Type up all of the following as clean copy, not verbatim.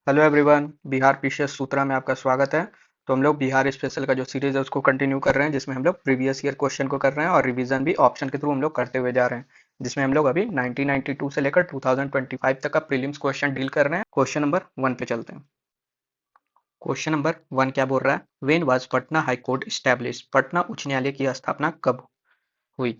Hello everyone, Bihar PCS सूत्रा में आपका स्वागत है। तो हम लोग बिहार स्पेशल का जो सीरीज है उसको कंटिन्यू कर रहे हैं, जिसमें हम लोग प्रीवियस ईयर क्वेश्चन को कर रहे हैं और रिवीजन भी ऑप्शन के थ्रू हम लोग करते हुए जा रहे हैं। जिसमें हम लोग अभी 1992 से लेकर 2025 तक का प्रीलिम्स क्वेश्चन डील कर रहे हैं। क्वेश्चन नंबर 1 पे चलते हैं। क्वेश्चन नंबर 1 क्या बोल रहा है? When was Patna high court establish? Patna उच्च न्यायालय की स्थापना कब हुई?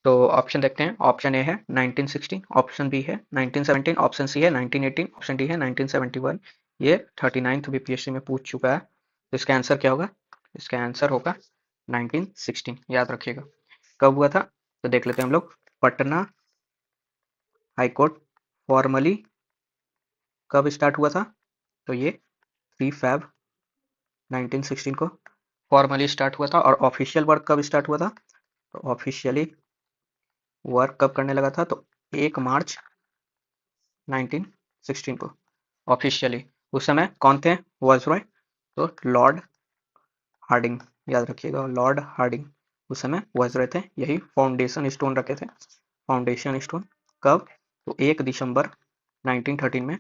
तो ऑप्शन देखते हैं। ऑप्शन ए है 1916, ऑप्शन बी है 1917, ऑप्शन सी है 1918, ऑप्शन डी है 1971। ये 39th बीपीएससी में पूछ चुका है। तो इसका आंसर क्या होगा? इसका आंसर होगा 1916। याद रखिएगा। कब हुआ था? तो देख लेते हैं हम लोग। पटना हाई कोर्ट फॉर्मली कब स्टार्ट हुआ था? तो ये 3 फैब 1916 को फॉर्मली स्टार्ट हुआ था। और ऑफिशियल वर्क कब स्टार्ट हुआ था? तो ऑफिशियली वर्क कब करने लगा था? तो 1 मार्च 1916 को ऑफिशियली। उस समय कौन थे वायसरॉय? तो लॉर्ड हार्डिंग। याद रखिएगा, लॉर्ड हार्डिंग उस समय वायसरॉय थे। यही फाउंडेशन स्टोन रखे थे। फाउंडेशन स्टोन कब? तो 1 दिसंबर 1913 में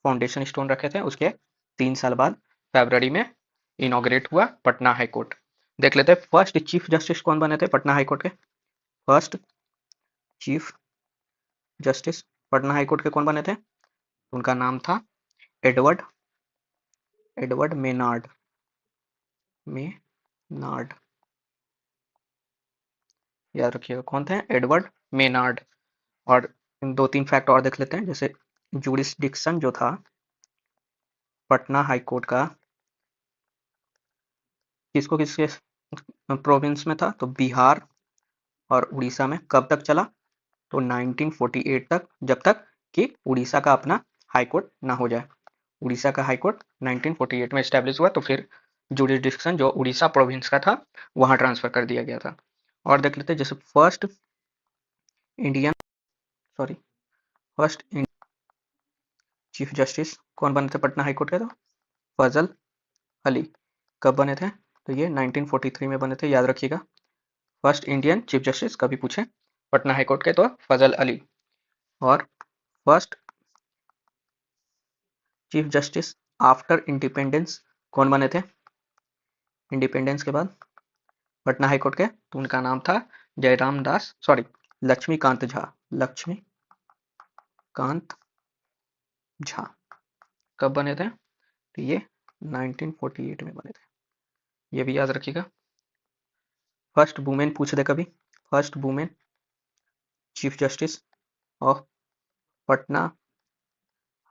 फाउंडेशन स्टोन रखे थे। उसके 3 साल बाद फरवरी में इनॉग्रेट हुआ पटना हाई कोर्ट। देख लेते हैं फर्स्ट चीफ जस्टिस कौन बने थे पटना हाई कोर्ट के। First chief justice Patna high court के कौन बने थे? उनका नाम था एडवर्ड एडवर्ड मेनार्ड। याद रखिएगा कौन थे? Edward Maynard. और 2-3 फैक्ट और देख लेते हैं। जैसे जुरिस्डिक्शन जो था पटना हाई कोर्ट का, किसको किसके प्रोविंस में था? तो बिहार और उड़ीसा में। कब तक चला? तो 1948 तक, जब तक कि उड़ीसा का अपना हाई कोर्ट ना हो जाए। उड़ीसा का हाई कोर्ट 1948 में स्टैब्लिश हुआ, तो फिर जुरिस्डिक्शन जो उड़ीसा प्रोविंस का था वहां ट्रांसफर कर दिया गया था। और देख लेते हैं जैसे Indian sorry first chief justice कौन बने थे पटना हाई कोर्ट के? तो फजल अली। कब बने थे? तो ये 1943 में बने थे। याद रखिएगा। फर्स्ट इंडियन चीफ जस्टिस कभी पूछे पटना हाई कोर्ट के, तो फजल अली। और first chief justice after independence कौन बने थे इंडिपेंडेंस के बाद पटना हाई कोर्ट के? तो उनका नाम था लक्ष्मीकांत झा। लक्ष्मीकांत झा। कब बने थे? तो ये 1948 में बने थे। ये भी याद रखिएगा। फर्स्ट वुमेन पूछ दे कभी। First women chief justice of Patna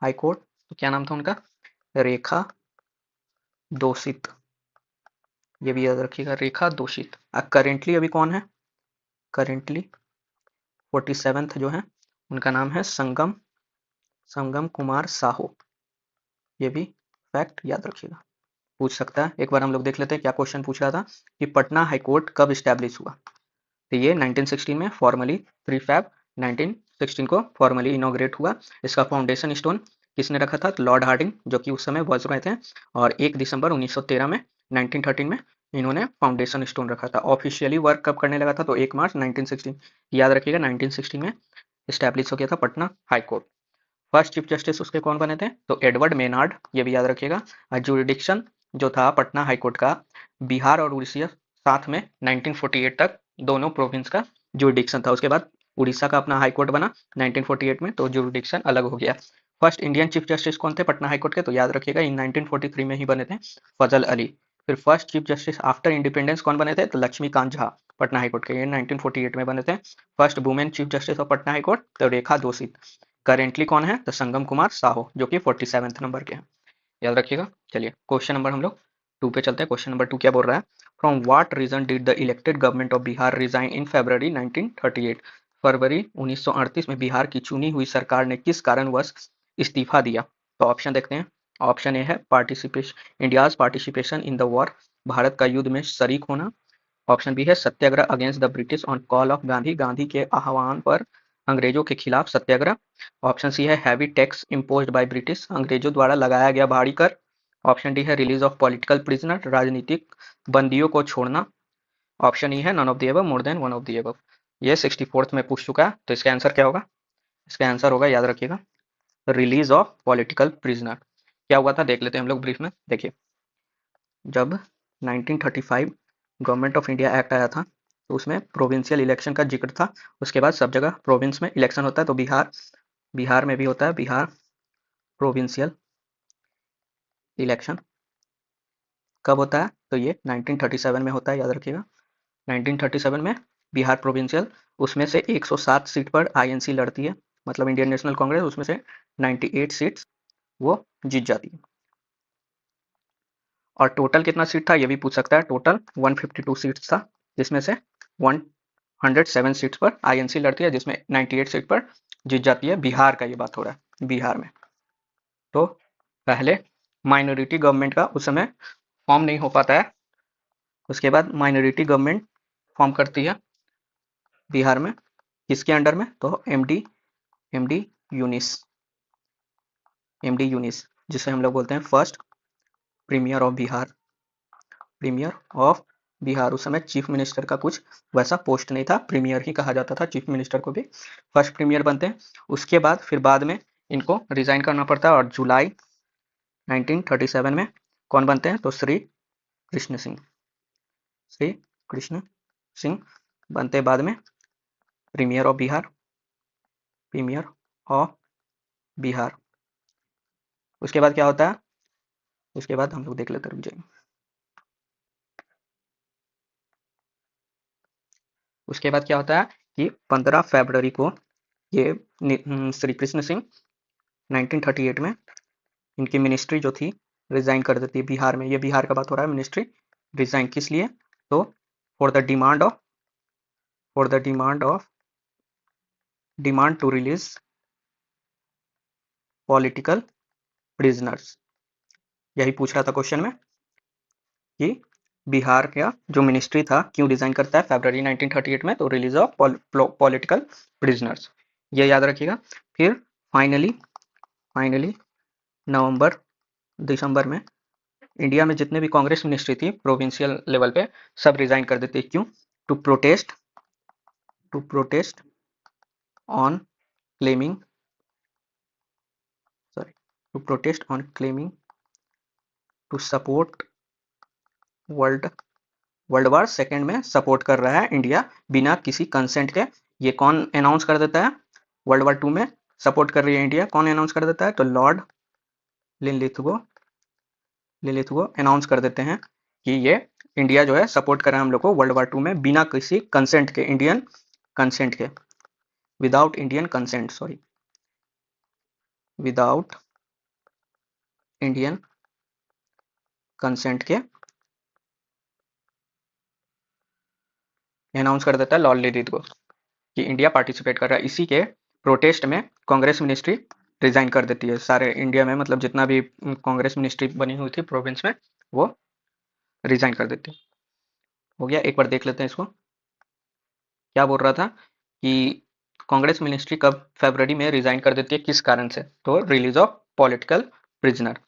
high court, तो क्या नाम था उनका? रेखा दोषित। ये भी याद रखिएगा, रेखा दोषित। करेंटली अभी कौन है? करेंटली 47th जो है उनका नाम है संगम कुमार साहू। ये भी फैक्ट याद रखिएगा। पूछ सकता है। एक बार हम लोग देख लेते हैं क्या क्वेश्चन पूछ रहा था कि पटना हाई कोर्ट कब स्टैब्लिश हुआ। तो ये 1916 में फॉर्मली 3 फैब 1916 को फॉर्मली इनॉग्रेट हुआ। इसका फाउंडेशन स्टोन किसने रखा था? तो लॉर्ड हार्डिंग, जो कि उस समय वायसरॉय थे। और 1 दिसंबर 1913 में 1913 में इन्होंने फाउंडेशन स्टोन रखा था। ऑफिशियली वर्क कब करने लगा था? तो 1 मार्च 1916। याद रखिएगा 1916 में स्टैब्लिश हो गया था Patna high court. First chief justice उसके कौन बने थे? तो एडवर्ड मेनार्ड। ये भी याद रखिएगा। जुरिडिक्शन जो था पटना हाई कोर्ट का, बिहार और उड़ीसा साथ में 1948 तक दोनों प्रोविंस का जुरिडिक्शन था। उसके बाद उड़ीसा का अपना हाई कोर्ट बना 1948 में, तो जुरिडिक्शन अलग हो गया। फर्स्ट इंडियन चीफ जस्टिस कौन थे पटना हाई कोर्ट के? तो याद रखिएगा इन 1943 में ही बने थे फजल अली। फिर first chief justice after independence कौन बने थे? तो लक्ष्मीकांत झा पटना हाई कोर्ट के, ये 1948 में बने थे। First women chief justice of Patna high court तो रेखा दोषी। करेंटली कौन है? तो संगम कुमार साहू, जो कि 47th नंबर के हैं। याद रखिएगा। चलिए क्वेश्चन नंबर हम लोग 2 पे चलते हैं। क्वेश्चन नंबर 2 क्या बोल रहा है? From what reason did the elected government of Bihar resign in February 1938? फरवरी 1938 में बिहार की चुनी हुई सरकार ने किस कारणवश इस्तीफा दिया? तो ऑप्शन देखते हैं। ऑप्शन ए है participation India's participation in the war, Bharat का युद्ध में शरीक होना। ऑप्शन बी है satyagraha against the British on call of Gandhi, Gandhi के आह्वान पर अंग्रेजों के खिलाफ सत्याग्रह। ऑप्शन सी है heavy tax imposed by British, अंग्रेजों द्वारा लगाया गया भारी कर। ऑप्शन डी है रिलीज ऑफ पॉलिटिकल प्रिजनर, राजनीतिक बंदियों को छोड़ना। ऑप्शन ई है none of the above, more than one of the above. ये 64th में पूछ चुका है। तो इसका आंसर क्या होगा? इसका आंसर होगा, याद रखिएगा, रिलीज ऑफ पॉलिटिकल प्रिजनर। क्या हुआ था देख लेते हैं हम लोग ब्रीफ में। देखिए, जब 1935 गवर्नमेंट ऑफ इंडिया एक्ट आया था तो उसमें प्रोविंशियल इलेक्शन का जिक्र था। उसके बाद सब जगह प्रोविंस में इलेक्शन होता है, तो बिहार में भी होता है, बिहार प्रोविंशियल इलेक्शन कब होता है, तो ये 1937 में होता है, याद रखिएगा। 1937 में बिहार प्रोविंशियल, उसमें से 107 सीट पर आईएनसी लड़ती है, मतलब इंडियन नेशनल कांग्रेस, उसमें से 98 सीट्स वो जीत जाती है। और टोटल कितना सीट था ये भी पूछ सकता है। टोटल 152 सीट्स था, जिसमें से 107 सीट्स पर आईएनसी लड़ती है, जिसमें 98 सीट पर जीत जाती है। बिहार का ये बात हो रहा है, बिहार में। तो पहले माइनॉरिटी गवर्नमेंट का उस समय फॉर्म नहीं हो पाता है, उसके बाद माइनॉरिटी गवर्नमेंट फॉर्म करती है बिहार में। किसके अंडर में, तो MD MD Yunus, MD Yunus, जिसे हम लोग बोलते हैं first premier of Bihar, premier of Bihar. उस समय चीफ मिनिस्टर का कुछ वैसा पोस्ट नहीं था, प्रीमियर ही कहा जाता था चीफ मिनिस्टर को भी। फर्स्ट प्रीमियर बनते हैं, उसके बाद फिर बाद में इनको रिजाइन करना पड़ता है। और जुलाई 1937 में कौन बनते हैं, तो श्री कृष्ण सिंह, श्री कृष्ण सिंह बनते बाद में premier of Bihar, premier of Bihar. उसके बाद क्या होता है, उसके बाद हम लोग देख लेते, रुक जाइए। उसके बाद क्या होता है कि 15 फरवरी को ये श्री कृष्ण सिंह 1938 में इनकी मिनिस्ट्री जो थी रिजाइन कर देती है बिहार में। ये बिहार का बात हो रहा है, मिनिस्ट्री रिजाइन किस लिए, तो for the demand to release political prisoners. यही पूछ रहा था क्वेश्चन में कि बिहार का जो मिनिस्ट्री था क्यों रिजाइन करता है फरवरी 1938 में, तो रिलीज ऑफ पॉलिटिकल प्रिजनर्स, ये याद रखिएगा। फिर फाइनली फाइनली नवंबर दिसंबर में इंडिया में जितने भी कांग्रेस मिनिस्ट्री थी प्रोविंशियल लेवल पे सब रिजाइन कर देती। क्यों, to protest on claiming to protest on claiming to support world world war second में सपोर्ट कर रहा है इंडिया बिना किसी कंसेंट के। ये कौन अनाउंस कर देता है, वर्ल्ड वार 2 में सपोर्ट कर रही है इंडिया, कौन अनाउंस कर देता है, तो लॉर्ड लिनलिथगो अनाउंस कर देते हैं कि ये इंडिया जो है सपोर्ट कर रहा है हम लोग को वर्ल्ड वार 2 में बिना किसी कंसेंट के, इंडियन कंसेंट के, without Indian consent, sorry, without Indian consent के अनाउंस कर देता है लॉर्ड लिनलिथगो कि इंडिया पार्टिसिपेट कर रहा है। इसी के प्रोटेस्ट में कांग्रेस मिनिस्ट्री रिजाइन कर देती है सारे इंडिया में, मतलब जितना भी कांग्रेस मिनिस्ट्री बनी हुई थी प्रोविंस में वो रिजाइन कर देती है। हो गया, एक बार देख लेते हैं इसको। क्या बोल रहा था कि कांग्रेस मिनिस्ट्री कब फरवरी में रिजाइन कर देती है, किस कारण से, तो रिलीज ऑफ पॉलिटिकल प्रिजनर।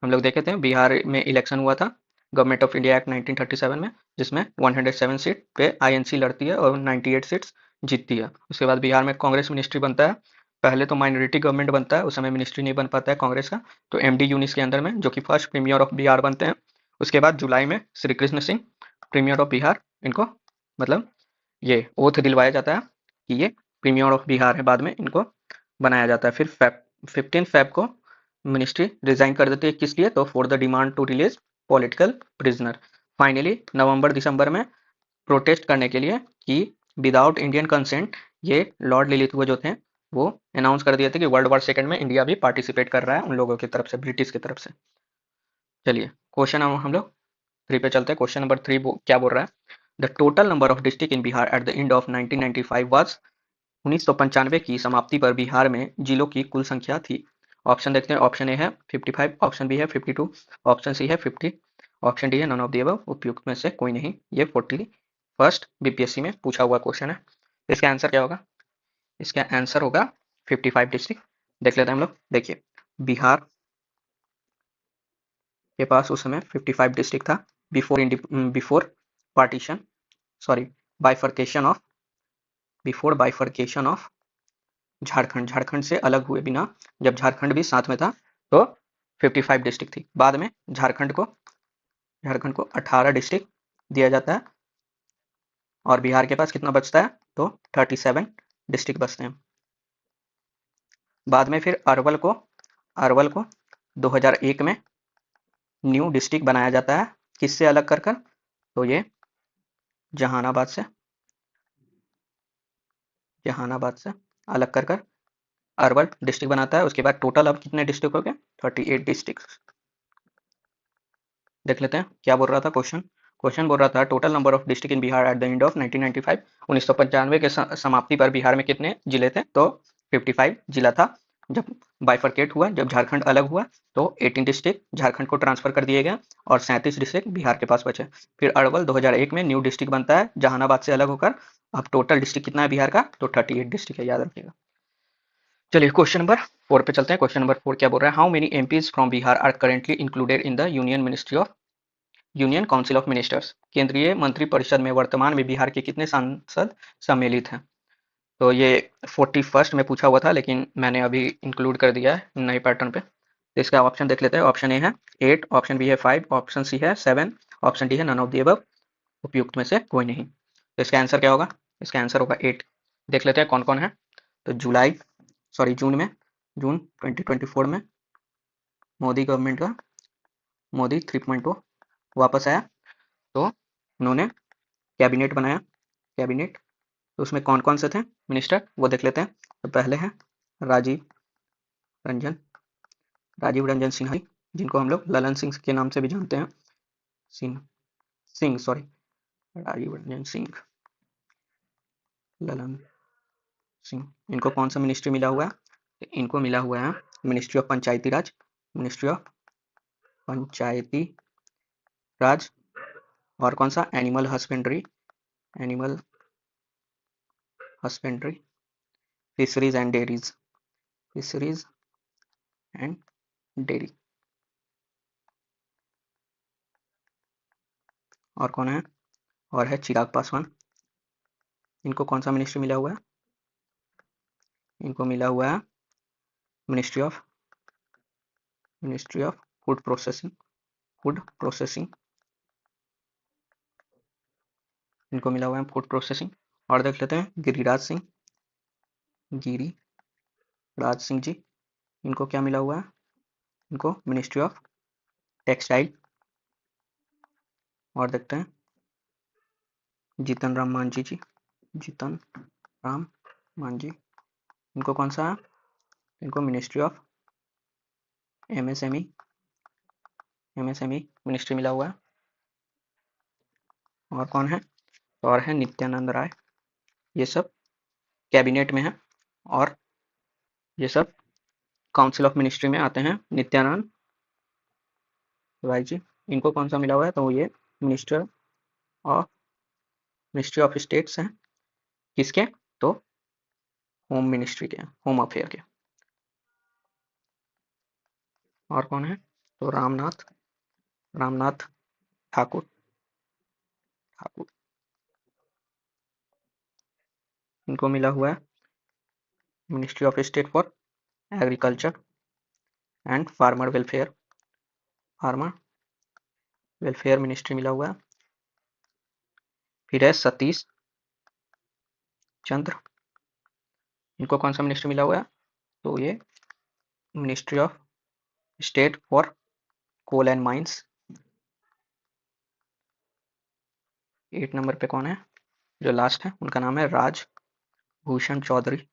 हम लोग देखे थे बिहार में इलेक्शन हुआ था गवर्नमेंट ऑफ इंडिया एक्ट 1937 में, जिसमें 107 सीट पे आईएनसी लड़ती है और 98 सीट्स जीतती है। उसके बाद बिहार में कांग्रेस मिनिस्ट्री बनता है। पहले तो माइनॉरिटी गवर्नमेंट बनता है, उस समय मिनिस्ट्री नहीं बन पाता है कांग्रेस का, तो एमडी यूनिस के अंदर में, जो कि फर्स्ट प्रीमियर ऑफ बिहार बनते हैं। उसके बाद जुलाई में श्री कृष्ण सिंह प्रीमियर ऑफ बिहार, इनको मतलब ये ओथ दिलवाया जाता है कि ये प्रीमियर ऑफ बिहार है, बाद में इनको बनाया जाता है। फिर 15 फेब को मिनिस्ट्री रिजाइन कर देती है, किस लिए, तो for the demand to release political prisoner. Finally नवंबर दिसंबर में प्रोटेस्ट करने के लिए कि विदाउट इंडियन कंसेंट ये लॉर्ड लिलिथगो जो थे वो अनाउंस कर दिए थे कि वर्ल्ड वॉर सेकंड में इंडिया भी पार्टिसिपेट कर रहा है उन लोगों की तरफ से, ब्रिटिश की तरफ से। चलिए क्वेश्चन हम लोग 3 पे चलते हैं। क्वेश्चन नंबर 3 क्या बोल रहा है, the total number of district in Bihar at the end of 1995 was, 1995 की समाप्ति पर बिहार में जिलों की कुल संख्या थी। ऑप्शन देखते हैं, ऑप्शन ए है 55, ऑप्शन बी है 52, ऑप्शन सी है 50, ऑप्शन डी है नन ऑफ द अबव, उपयुक्त में से कोई नहीं। ये 41st बीपीएससी में पूछा हुआ क्वेश्चन है। इसका आंसर क्या होगा, इसका आंसर होगा 55 डिस्ट्रिक्ट। देख लेते हैं हम लोग। देखिए, बिहार के पास उस समय 55 डिस्ट्रिक्ट था before partition, sorry bifurcation of Jharkhand, Jharkhand से अलग हुए बिना, जब झारखंड भी साथ में था तो 55 डिस्ट्रिक्ट थी। बाद में झारखंड को 18 डिस्ट्रिक्ट दिया जाता है और बिहार के पास कितना बचता है, तो 37 डिस्ट्रिक्ट बचते हैं। बाद में फिर अरवल को 2001 में न्यू डिस्ट्रिक्ट बनाया जाता है, किससे अलग कर कर, तो ये जहानाबाद से अलग कर कर अरवल डिस्ट्रिक्ट बनाता है। उसके बाद टोटल अब कितने डिस्ट्रिक्ट हो गए, 38 डिस्ट्रिक्ट। देख लेते हैं क्या बोल रहा था क्वेश्चन बोल रहा था total number of district in Bihar at the end of 1995, 1995 के समाप्ति पर बिहार में कितने जिले थे, तो 55 जिला था। जब बाइफरकेट हुआ, जब झारखंड अलग हुआ, तो 18 डिस्ट्रिक्ट झारखंड को ट्रांसफर कर दिए गए और 37 डिस्ट्रिक्ट बिहार के पास बचे। फिर अरवल 2001 में न्यू डिस्ट्रिक्ट बनता है जहानाबाद से अलग होकर। अब टोटल डिस्ट्रिक्ट कितना है बिहार का, तो 38 डिस्ट्रिक्ट है, याद रखिएगा। चलिए क्वेश्चन नंबर 4 पे चलते हैं। क्वेश्चन नंबर 4 क्या बोल रहा है, how many MPs from Bihar are currently included in the union council of ministers. केंद्रीय मंत्रिपरिषद में वर्तमान में बिहार के कितने सांसद सम्मिलित हैं, तो ये 41st में पूछा हुआ था, लेकिन मैंने अभी इंक्लूड कर दिया है नए पैटर्न पे। तो इसका ऑप्शन देख लेते हैं। ऑप्शन ए है 8, ऑप्शन बी है 5, ऑप्शन सी है 7, ऑप्शन डी है नन ऑफ द अबव, उपयुक्त में से कोई नहीं। तो इसका आंसर क्या होगा, इसका आंसर होगा 8। देख लेते हैं कौन कौन है। तो जून 2024 में मोदी गवर्नमेंट का मोदी 3.0 वापस आया, तो उन्होंने कैबिनेट बनाया। कैबिनेट तो उसमें कौन कौन से थे मिनिस्टर, वो देख लेते हैं। तो पहले हैं राजीव रंजन सिन्हा, जिनको हम लोग ललन सिंह के नाम से भी जानते हैं। राजीव रंजन सिंह, ललन सिंह। इनको कौन सा मिनिस्ट्री मिला हुआ है, इनको मिला हुआ है मिनिस्ट्री ऑफ पंचायती राज, और कौन सा, animal husbandry, fisheries and dairy. और कौन है, और है चिराग पासवान। इनको कौन सा मिनिस्ट्री मिला हुआ है, इनको मिला हुआ है मिनिस्ट्री ऑफ फूड प्रोसेसिंग, इनको मिला हुआ है फूड प्रोसेसिंग। और देख लेते हैं गिरिराज सिंह जी, इनको क्या मिला हुआ है, इनको मिनिस्ट्री ऑफ टेक्सटाइल। और देखते हैं जीतन राम मांझी, इनको कौन सा है, इनको मिनिस्ट्री ऑफ एमएसएमई मिनिस्ट्री मिला हुआ है। और कौन है, और है नित्यानंद राय। ये सब कैबिनेट में है और ये सब काउंसिल ऑफ मिनिस्ट्री में आते हैं। नित्यानंद राय जी, इनको कौन सा मिला हुआ है, तो ये मिनिस्ट्री ऑफ स्टेट्स हैं, किसके, तो होम मिनिस्ट्री के, होम अफेयर के। और कौन है, तो रामनाथ ठाकुर, इनको मिला हुआ है ministry of state for agriculture and farmer welfare ministry मिला हुआ है। फिर है सतीश चंद्र, इनको कौन सा मिनिस्ट्री मिला हुआ है, तो ये ministry of state for coal and mines. 8 number पे कौन है, जो लास्ट है उनका नाम है राजभूषण चौधरी,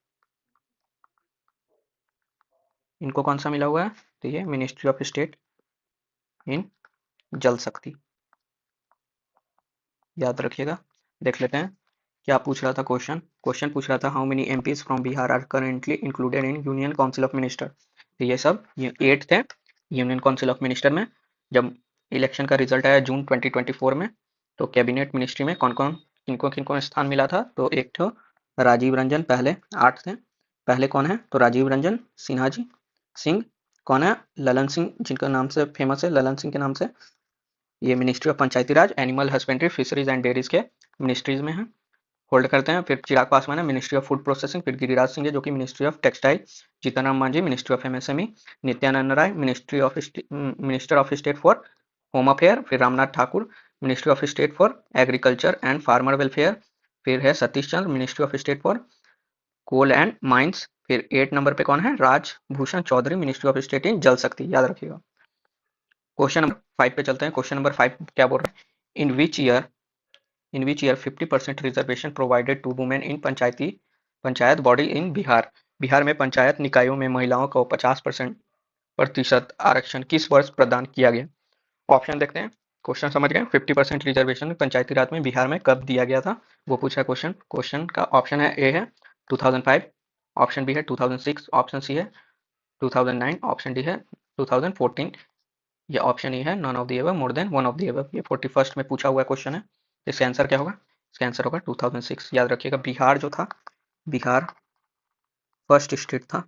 इनको कौन सा मिला हुआ है, तो ये ministry of state in Jal Shakti, याद रखिएगा। देख लेते हैं क्या पूछ रहा था क्वेश्चन पूछ रहा था how many MPs from Bihar are currently included in union council of minister. तो ये सब 8 थे यूनियन काउंसिल ऑफ मिनिस्टर में। जब इलेक्शन का रिजल्ट आया जून 2024 में, तो कैबिनेट मिनिस्ट्री में कौन कौन किनको स्थान मिला था, तो एक तो राजीव रंजन, पहले 8 थे। पहले कौन है, तो राजीव रंजन सिंह, कौन है, ललन सिंह, जिनका नाम से फेमस है, ललन सिंह के नाम से। ये ministry of Panchayati Raj, animal husbandry, fisheries and dairies के मिनिस्ट्रीज में है। होल्ड करते हैं। फिर चिराग पासवान है मिनिस्ट्री ऑफ फूड प्रोसेसिंग, फिर गिरिराज सिंह है जो कि ministry of textile, Jitan Ram Manjhi ministry of MSME, Nityanand Rai minister of state for home affair, फिर Ramnath Thakur ministry of state for agriculture and farmer welfare, फिर है Satish Chandra ministry of state for coal and mines, फिर 8 number पे कौन है, Rajbhushan Choudhary ministry of state in Jal Shakti, याद रखिएगा। Question number 5 पे चलते हैं। क्वेश्चन नंबर 5 क्या बोल रहा है, in which year 50% reservation provided to women in panchayat body in Bihar, Bihar में पंचायत निकायों में महिलाओं को 50% आरक्षण किस वर्ष प्रदान किया गया। ऑप्शन देखते हैं। क्वेश्चन समझ गए, 50% रिजर्वेशन पंचायती राज में बिहार में कब दिया गया था, वो पूछा क्वेश्चन। क्वेश्चन का ऑप्शन है, ए है 2005, ऑप्शन बी है 2006, ऑप्शन सी है 2009, ऑप्शन डी है 2014, या ऑप्शन ई है none of the above, more than one of the above. ये 41st में पूछा हुआ क्वेश्चन है। इसका आंसर क्या होगा, इसका आंसर होगा 2006। याद रखिएगा, बिहार जो था, बिहार फर्स्ट स्टेट था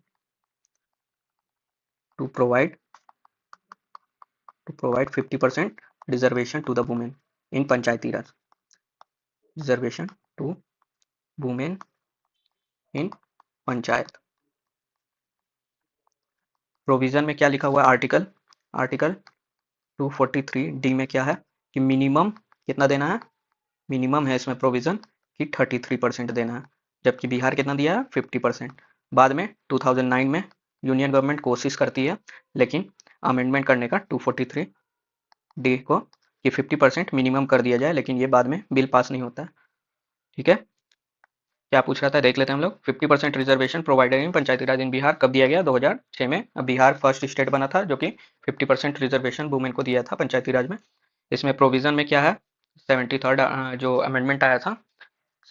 to provide 50% reservation to the women in panchayati raj, reservation to women in panchayat. Provision में क्या लिखा हुआ है, आर्टिकल 243 डी में क्या है कि मिनिमम कितना देना है, मिनिमम है इसमें प्रोविजन कि 33% देना है, जबकि बिहार कितना दिया है 50%। बाद में 2009 में यूनियन गवर्नमेंट कोशिश करती है, लेकिन अमेंडमेंट करने का 243 डी को कि 50% मिनिमम कर दिया जाए, लेकिन ये बाद में बिल पास नहीं होता है। ठीक है, क्या पूछ रहा था देख लेते हैं हम लोग। 50% रिजर्वेशन प्रोवाइडेड इन पंचायती राज इन बिहार कब दिया गया, 2006 में। अब बिहार फर्स्ट स्टेट बना था जो कि 50% रिजर्वेशन वुमेन को दिया था पंचायती राज में। इसमें प्रोविजन में क्या है, 73rd जो अमेंडमेंट आया था,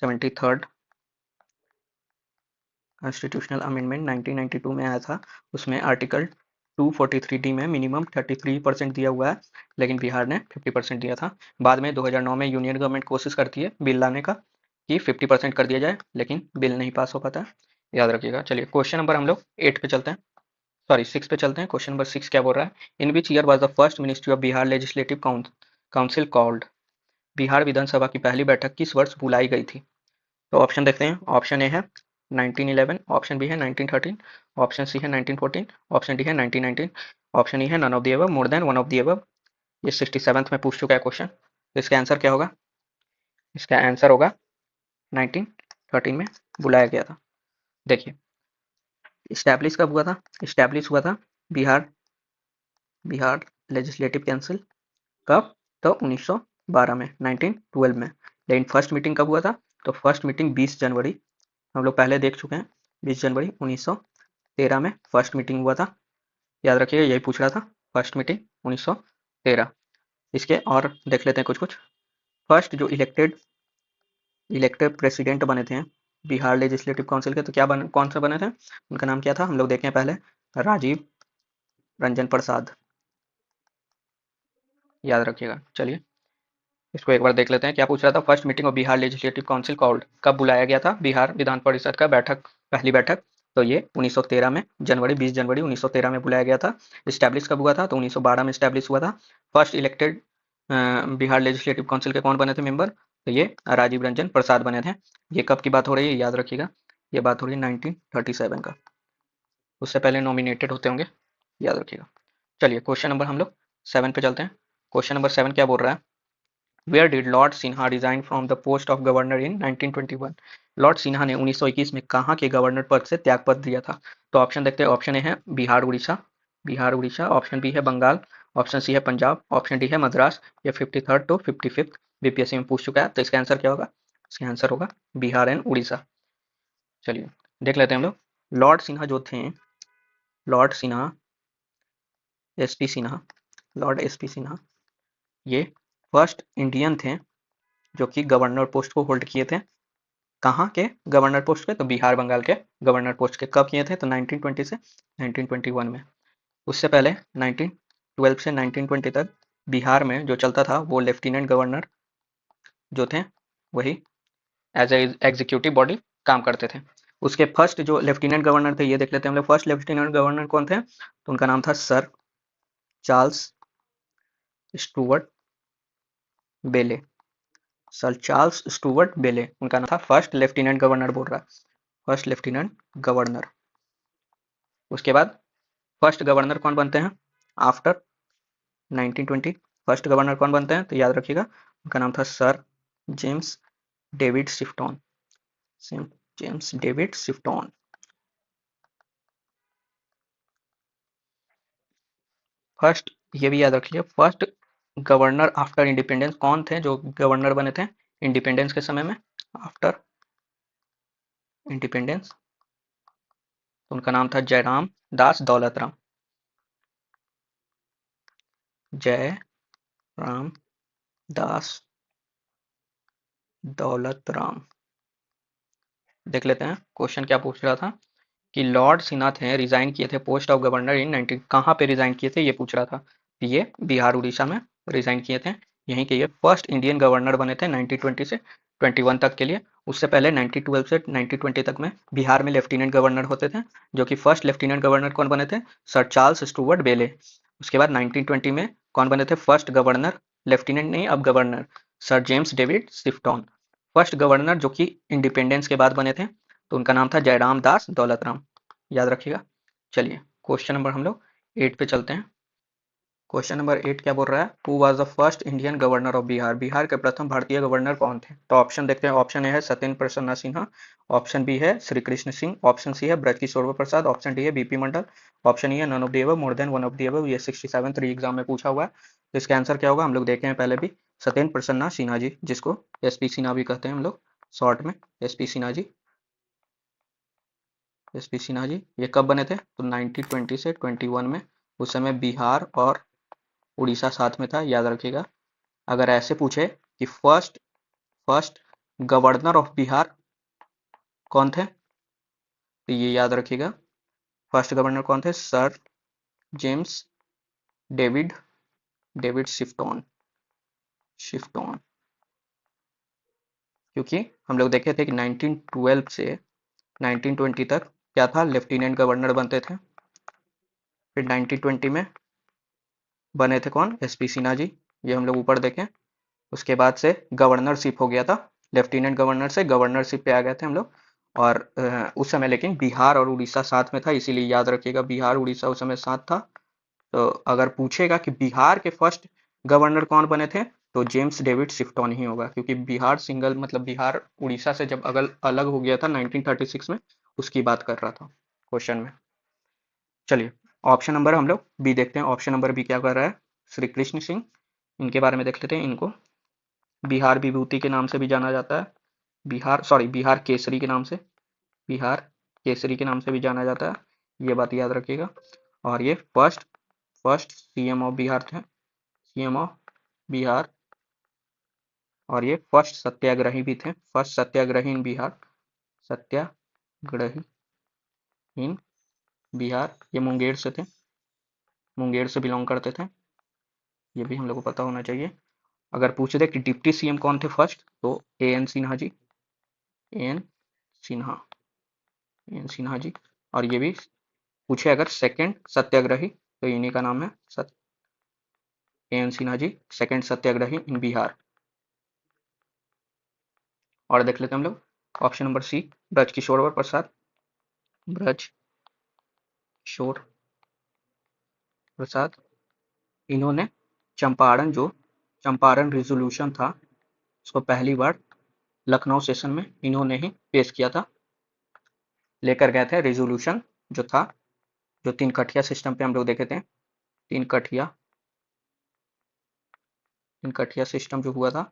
73rd कॉन्स्टिट्यूशनल अमेंडमेंट 1992 में आया था, उसमें आर्टिकल 243 डी में मिनिमम 33% दिया हुआ है, लेकिन बिहार ने 50% दिया था। बाद में 2009 में यूनियन गवर्नमेंट कोशिश करती है बिल लाने का कि 50% कर दिया जाए, लेकिन बिल नहीं पास हो पाता, याद रखिएगा। चलिए क्वेश्चन नंबर हम लोग 8 पे चलते हैं, सॉरी 6 पे चलते हैं। क्वेश्चन नंबर 6 क्या बोल रहा है, in which year was the first ministry of Bihar legislative council called, Bihar Vidhansabha की पहली बैठक किस वर्ष बुलाई गई थी। तो ऑप्शन देखते हैं। ऑप्शन ए है 1911, ऑप्शन बी है 1913, ऑप्शन सी है 1914, ऑप्शन डी है 1919, ऑप्शन ई है none of the above, more than one of the above. ये 67th में पूछ चुका है क्वेश्चन, तो इसका आंसर क्या होगा, इसका आंसर होगा 1913 में बुलाया गया था। देखिए, इस्टेब्लिश कब हुआ था, इस्टेब्लिश हुआ था बिहार बिहार लेजिस्लेटिव काउंसिल कब, तो 1912 में, 1912 में। लेकिन फर्स्ट मीटिंग कब हुआ था, तो फर्स्ट मीटिंग 20 जनवरी, हम लोग पहले देख चुके हैं, 20 जनवरी 1913 में फर्स्ट मीटिंग हुआ था। याद रखिएगा, यही पूछ रहा था, फर्स्ट मीटिंग 1913। इसके और देख लेते हैं कुछ कुछ। फर्स्ट जो इलेक्टेड प्रेसिडेंट बने थे बिहार लेजिस्लेटिव काउंसिल के, तो कौन से बने थे, उनका नाम क्या था, हम लोग देखें पहले, राजीव रंजन प्रसाद, याद रखिएगा। चलिए इसको एक बार देख लेते हैं, क्या पूछ रहा था, first meeting of Bihar legislative council called, कब बुलाया गया था बिहार विधान परिषद का पहली बैठक, तो ये 1913 में, जनवरी 20 जनवरी 1913 में बुलाया गया था। इस्टेब्लिश कब हुआ था, तो 1912 में इस्टेब्लिश हुआ था। First elected Bihar legislative council के कौन बने थे मेंबर, तो ये राजीव रंजन प्रसाद बने थे। ये कब की बात हो रही है, याद रखिएगा, ये बात हो रही है 1937 का, उससे पहले नॉमिनेटेड होते होंगे, याद रखिएगा। चलिए क्वेश्चन नंबर हम लोग 7 पे चलते हैं। क्वेश्चन नंबर 7 क्या बोल रहा है, Where did Lord Sinha resign from the post of governor in 1921? Lord Sinha ने 1921 में कहाँ के गवर्नर पद से त्यागपत्र दिया था। तो ऑप्शन देखते हैं। ऑप्शन ए है बिहार उड़ीसा, ऑप्शन बी है बंगाल, ऑप्शन सी है पंजाब, ऑप्शन डी है मद्रास, या 53rd टू 55th बीपीएससी में पूछ चुका है, तो इसका आंसर क्या होगा, इसका आंसर होगा बिहार एंड उड़ीसा। चलिए देख लेते हैं हम लोग। लॉर्ड सिन्हा जो थे, Lord Sinha SP Sinha, Lord SP Sinha, ये फर्स्ट इंडियन थे जो कि गवर्नर पोस्ट को होल्ड किए थे। कहाँ के गवर्नर पोस्ट के, तो बिहार बंगाल के गवर्नर पोस्ट के। कब किए थे, तो 1920 से 1921 में। उससे पहले 1912 से 1920 तक बिहार में जो चलता था वो लेफ्टिनेंट गवर्नर जो थे वही एज ए एग्जीक्यूटिव बॉडी काम करते थे। उसके फर्स्ट जो लेफ्टिनेंट गवर्नर थे, ये देख लेते हैं हम लोग। फर्स्ट लेफ्टिनेंट गवर्नर कौन थे, तो उनका नाम था सर चार्ल्स स्टुअर्ट बेले, सर चार्ल्स स्टुअर्ट बेले, उनका नाम था। फर्स्ट लेफ्टिनेंट गवर्नर बोल रहा है, फर्स्ट लेफ्टिनेंट गवर्नर। उसके बाद फर्स्ट गवर्नर कौन बनते हैं आफ्टर 1920? फर्स्ट गवर्नर कौन बनते हैं तो याद रखिएगा, उनका नाम था sir James David Sifton, James David Sifton. First, ये भी याद रखिए, फर्स्ट गवर्नर आफ्टर इंडिपेंडेंस कौन थे जो गवर्नर बने थे इंडिपेंडेंस के समय में? आफ्टर इंडिपेंडेंस, तो उनका नाम था जयराम दास दौलतराम, जय राम दास दौलतराम। देख लेते हैं क्वेश्चन क्या पूछ रहा था, कि लॉर्ड सिन्हा थे रिजाइन किए थे पोस्ट ऑफ गवर्नर इन 19, कहाँ पे रिजाइन किए थे ये पूछ रहा था। ये बिहार उड़ीसा में रिजाइन किए थे, यहीं के ये फर्स्ट इंडियन गवर्नर बने थे 1920 से 21 तक के लिए। उससे पहले 1912 से 1920 तक में बिहार में लेफ्टिनेंट गवर्नर होते थे, जो कि फर्स्ट लेफ्टिनेंट गवर्नर कौन बने थे? सर चार्ल्स स्टुअर्ट बेले। उसके बाद 1920 में कौन बने थे फर्स्ट गवर्नर? लेफ्टिनेंट नहीं, अब governor, sir James David Sifton. First governor जो कि इंडिपेंडेंस के बाद बने थे, तो उनका नाम था जयराम दास दौलतराम, याद रखिएगा। चलिए क्वेश्चन नंबर हम लोग 8 पे चलते हैं। क्वेश्चन नंबर 8 क्या बोल रहा है, who was the first Indian governor of Bihar? Bihar के प्रथम भारतीय गवर्नर कौन थे? तो ऑप्शन देखते हैं। ऑप्शन ए है सत्येंद्र प्रसन्ना सिन्हा, ऑप्शन बी है श्री कृष्ण सिंह, ऑप्शन सी है ब्रजकिशोर प्रसाद, ऑप्शन डी है बीपी मंडल, ऑप्शन ई है none of the above, more than one of the above. ये 67 री एग्जाम में पूछा हुआ है, तो इसका आंसर क्या होगा हम लोग देखे हैं पहले भी, सत्येंद्र प्रसन्ना सिन्हा जी, जिसको एसपी सिन्हा भी कहते हैं हम लोग शॉर्ट में, एसपी सिन्हा जी। एसपी सिन्हा जी ये कब बने थे? तो 1920 से 21 में। उस समय बिहार और उड़ीसा साथ में था, याद रखिएगा। अगर ऐसे पूछे कि first first governor of Bihar कौन थे, तो ये याद रखिएगा, फर्स्ट गवर्नर कौन थे? Sir James David David Sifton, Sifton. क्योंकि हम लोग देखे थे कि 1912 से 1920 तक क्या था, लेफ्टिनेंट गवर्नर बनते थे। फिर 1920 में बने थे कौन? एसपी सिन्हा जी, ये हम लोग ऊपर देखें। उसके बाद से गवर्नरशिप हो गया था, लेफ्टिनेंट गवर्नर से गवर्नरशिप पे आ गए थे हम लोग। और उस समय लेकिन बिहार और उड़ीसा साथ में था, इसीलिए याद रखिएगा बिहार उड़ीसा उस समय साथ था। तो अगर पूछेगा कि बिहार के फर्स्ट गवर्नर कौन बने थे, तो जेम्स डेविड शिफ्टॉन ही होगा, क्योंकि बिहार सिंगल मतलब बिहार उड़ीसा से जब अगल अलग हो गया था 1936 में, उसकी बात कर रहा था क्वेश्चन में। चलिए ऑप्शन नंबर हम लोग बी देखते हैं, ऑप्शन नंबर बी क्या कर रहा है? श्री कृष्ण सिंह, इनके बारे में देख लेते हैं। इनको बिहार विभूति के नाम से भी जाना जाता है, बिहार केसरी के नाम से, बिहार केसरी के नाम से भी जाना जाता है, ये बात याद रखिएगा। और ये first first CM of Bihar थे, सीएम ऑफ बिहार। और ये फर्स्ट सत्याग्रही भी थे, फर्स्ट सत्याग्रही इन बिहार, सत्याग्रही इन बिहार। ये मुंगेर से थे, मुंगेर से बिलोंग करते थे, ये भी हम लोग को पता होना चाहिए। अगर पूछ दे कि डिप्टी सीएम कौन थे फर्स्ट, तो ए एन सिन्हा जी, ए एन सिन्हा, ए एन सिन्हा जी। और ये भी पूछे अगर सेकंड सत्याग्रही, तो इन्हीं का नाम है ए एन सिन्हा जी, सेकंड सत्याग्रही इन बिहार। और देख लेते हैं हम लोग ऑप्शन नंबर सी, ब्रजकिशोर प्रसाद, ब्रज किशोर प्रसाद। इन्होंने चंपारण जो चंपारण रिजोल्यूशन था, उसको पहली बार लखनऊ सेशन में इन्होंने ही पेश किया था, लेकर गए थे रिजोल्यूशन जो था, जो तीन कठिया सिस्टम पे हम लोग देखे थे, तीन कठिया तीन कठिया सिस्टम जो हुआ था,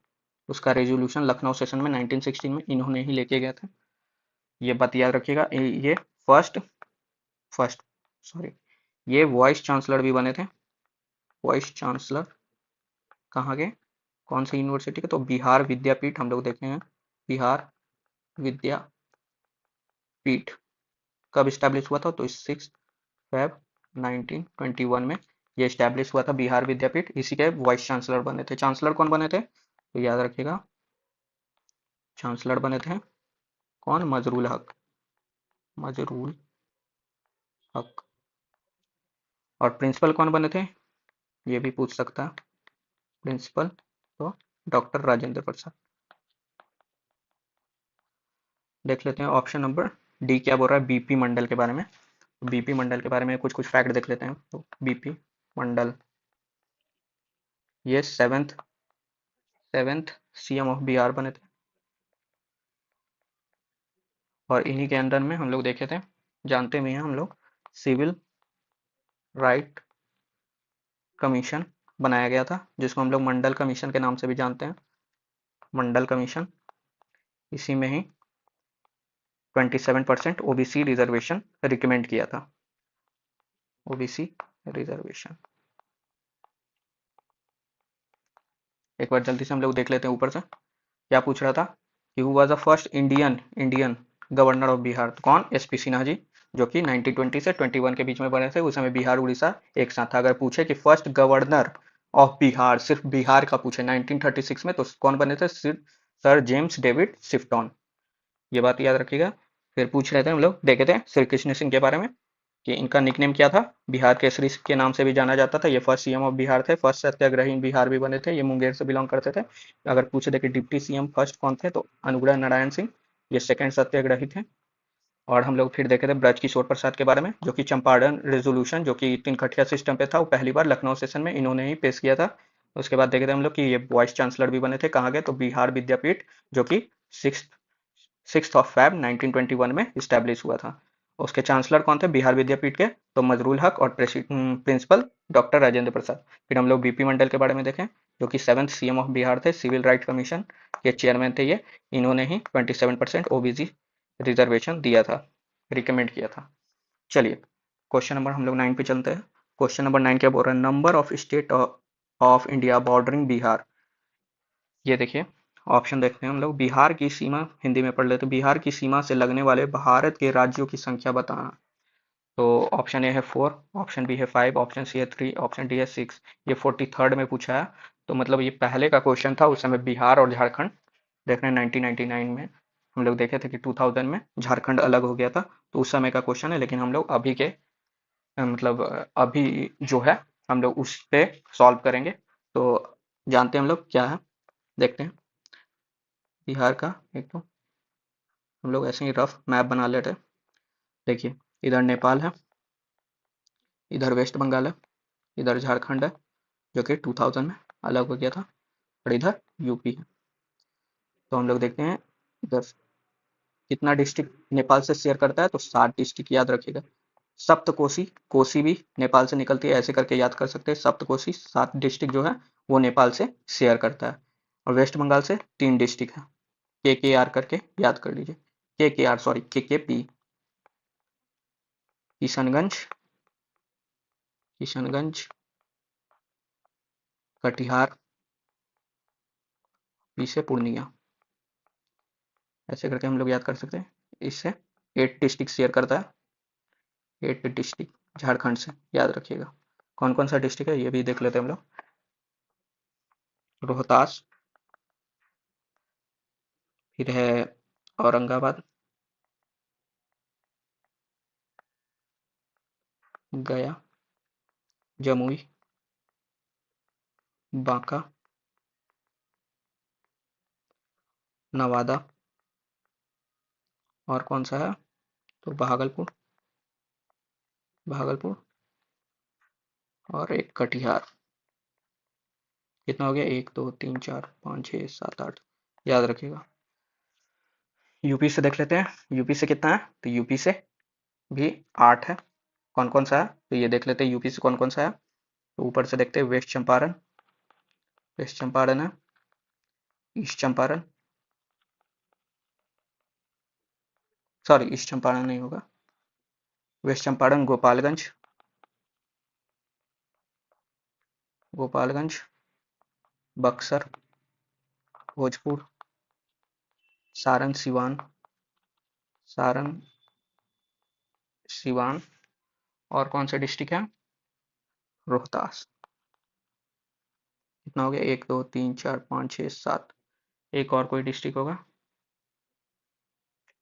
उसका रेजोल्यूशन लखनऊ सेशन में 1916 में इन्होंने ही लेके गए थे, ये बात याद रखिएगा। ये फर्स्ट फर्स्ट सॉरी, ये वाइस चांसलर भी बने थे, वाइस चांसलर कहाँ के, कौन सी यूनिवर्सिटी के? तो बिहार विद्यापीठ हम लोग देखे हैं, बिहार विद्यापीठ। कब स्टैब्लिश हुआ था? तो 6 फेब 1921 में ये स्टैब्लिश हुआ था बिहार विद्यापीठ, इसी के वाइस चांसलर बने थे। चांसलर कौन बने थे तो याद रखिएगा, चांसलर बने थे कौन? मजरूल हक, मजरूल हक। और प्रिंसिपल कौन बने थे, ये भी पूछ सकता है, प्रिंसिपल तो डॉक्टर राजेंद्र प्रसाद, देख लेते हैं ऑप्शन नंबर डी क्या बोल रहा है बीपी मंडल के बारे में। बीपी मंडल के बारे में कुछ कुछ फैक्ट देख लेते हैं। तो बीपी मंडल ये seventh seventh CM of Bihar बने थे, और इन्हीं के अंदर में हम लोग देखे थे, जानते भी हैं हम लोग, सिविल राइट कमीशन बनाया गया था, जिसको हम लोग मंडल कमीशन के नाम से भी जानते हैं। मंडल कमीशन, इसी में ही 27% ओबीसी रिजर्वेशन रिकमेंड किया था। ओबीसी रिजर्वेशन एक बार जल्दी से हम लोग देख लेते हैं ऊपर से क्या पूछ रहा था कि who was the first Indian Indian governor of Bihar. तो कौन? एसपी सिन्हा जी, जो कि 1920 से 21 के बीच में बने थे। उस समय बिहार उड़ीसा एक साथ था। अगर पूछे कि फर्स्ट गवर्नर ऑफ बिहार, सिर्फ बिहार का पूछे 1936 में, तो कौन बने थे? Sir James David Sifton. ये बात याद रखिएगा। फिर पूछ रहे थे हम लोग, देखे थे श्री कृष्ण सिंह के बारे में कि इनका निकनेम क्या था। बिहार केसरी के नाम से भी जाना जाता था। ये फर्स्ट सीएम ऑफ बिहार थे, फर्स्ट सत्याग्रही बिहार भी बने थे। ये मुंगेर से बिलोंग करते थे। अगर पूछे थे कि डिप्टी सीएम फर्स्ट कौन थे, तो अनुग्रह नारायण सिंह, ये सेकंड सत्याग्रही थे। और हम लोग फिर देखे थे ब्रज किशोर प्रसाद के बारे में, जो कि चंपारण रेजोल्यूशन, जो कि 3 खटिया सिस्टम पे था, वो पहली बार लखनऊ सेशन में इन्होंने ही पेश किया था। उसके बाद देखे थे हम लोग कि ये वाइस चांसलर भी बने थे। कहाँ गए? तो बिहार विद्यापीठ, जो कि सिक्स 6 Feb 1921 में इस्टेब्लिश हुआ था। उसके चांसलर कौन थे बिहार विद्यापीठ के? तो मजरूल हक, और प्रिंसिपल डॉक्टर राजेंद्र प्रसाद। फिर हम लोग बीपी मंडल के बारे में देखें, जो कि 7th सीएम ऑफ बिहार थे, सिविल राइट कमीशन के चेयरमैन थे ये। इन्होंने ही 27% ओबीसी रिजर्वेशन दिया था, रिकमेंड किया था। चलिए क्वेश्चन नंबर हम लोग 9 पे चलते हैं। क्वेश्चन नंबर 9 क्या बोल रहा है? Number of state of India bordering Bihar. ये देखिए ऑप्शन देखते हैं हम लोग। बिहार की सीमा, हिंदी में पढ़ लेते, बिहार की सीमा से लगने वाले भारत के राज्यों की संख्या बताना। तो ऑप्शन ए है 4, ऑप्शन बी है 5, ऑप्शन सी है 3, ऑप्शन डी है 6। ये 43rd में पूछा है। तो मतलब ये पहले का क्वेश्चन था। उस समय बिहार और झारखंड देख रहे हैं। 1999 में हम लोग देखे थे कि 2000 में झारखंड अलग हो गया था। तो उस समय का क्वेश्चन है, लेकिन हम लोग अभी के मतलब अभी जो है हम लोग उस पे सॉल्व करेंगे। तो जानते हैं हम लोग क्या है, देखते हैं। बिहार का एक तो हम लोग ऐसे ही रफ मैप बना लेते हैं। देखिए इधर नेपाल है, इधर वेस्ट बंगाल है, इधर झारखंड है, जो कि 2000 में अलग हो गया था, और इधर यूपी है। तो हम लोग देखते हैं इधर कितना डिस्ट्रिक्ट नेपाल से शेयर करता है। तो 7 डिस्ट्रिक्ट याद रखिएगा। सप्तकोशी, कोसी भी नेपाल से निकलती है, ऐसे करके याद कर सकते हैं। सप्तकोशी 7 डिस्ट्रिक्ट जो है वो नेपाल से शेयर करता है। और वेस्ट बंगाल से 3 डिस्ट्रिक्ट है, के आर करके याद कर लीजिए। के आर सॉरी के पी, किशनगंज, किशनगंज, कटिहार, पी से पूर्णिया, ऐसे करके हम लोग याद कर सकते हैं। इससे 8 डिस्ट्रिक्ट शेयर करता है, 8 डिस्ट्रिक्ट झारखंड से, याद रखिएगा। कौन कौन सा डिस्ट्रिक्ट है ये भी देख लेते हैं हम लोग। रोहतास, फिर है औरंगाबाद, गया, जमुई, बांका, नवादा, और कौन सा है? तो भागलपुर, भागलपुर, और एक कटिहार। कितना हो गया? 1 2 3 4 5 6 7 8, याद रखिएगा। यूपी से देख लेते हैं, यूपी से कितना है? तो यूपी से भी 8 है। कौन कौन सा है? तो ये देख लेते हैं यूपी से कौन कौन सा है। तो ऊपर से देखते हैं, वेस्ट चंपारण, वेस्ट चंपारण है, east Champaran, sorry east Champaran नहीं होगा, वेस्ट चंपारण, गोपालगंज, गोपालगंज, बक्सर, भोजपुर, सारण, सिवान, सारण, सिवान, और कौन सा डिस्ट्रिक्ट है? रोहतास। कितना हो गया? 1 2 3 4 5 6 7। एक और कोई डिस्ट्रिक्ट होगा?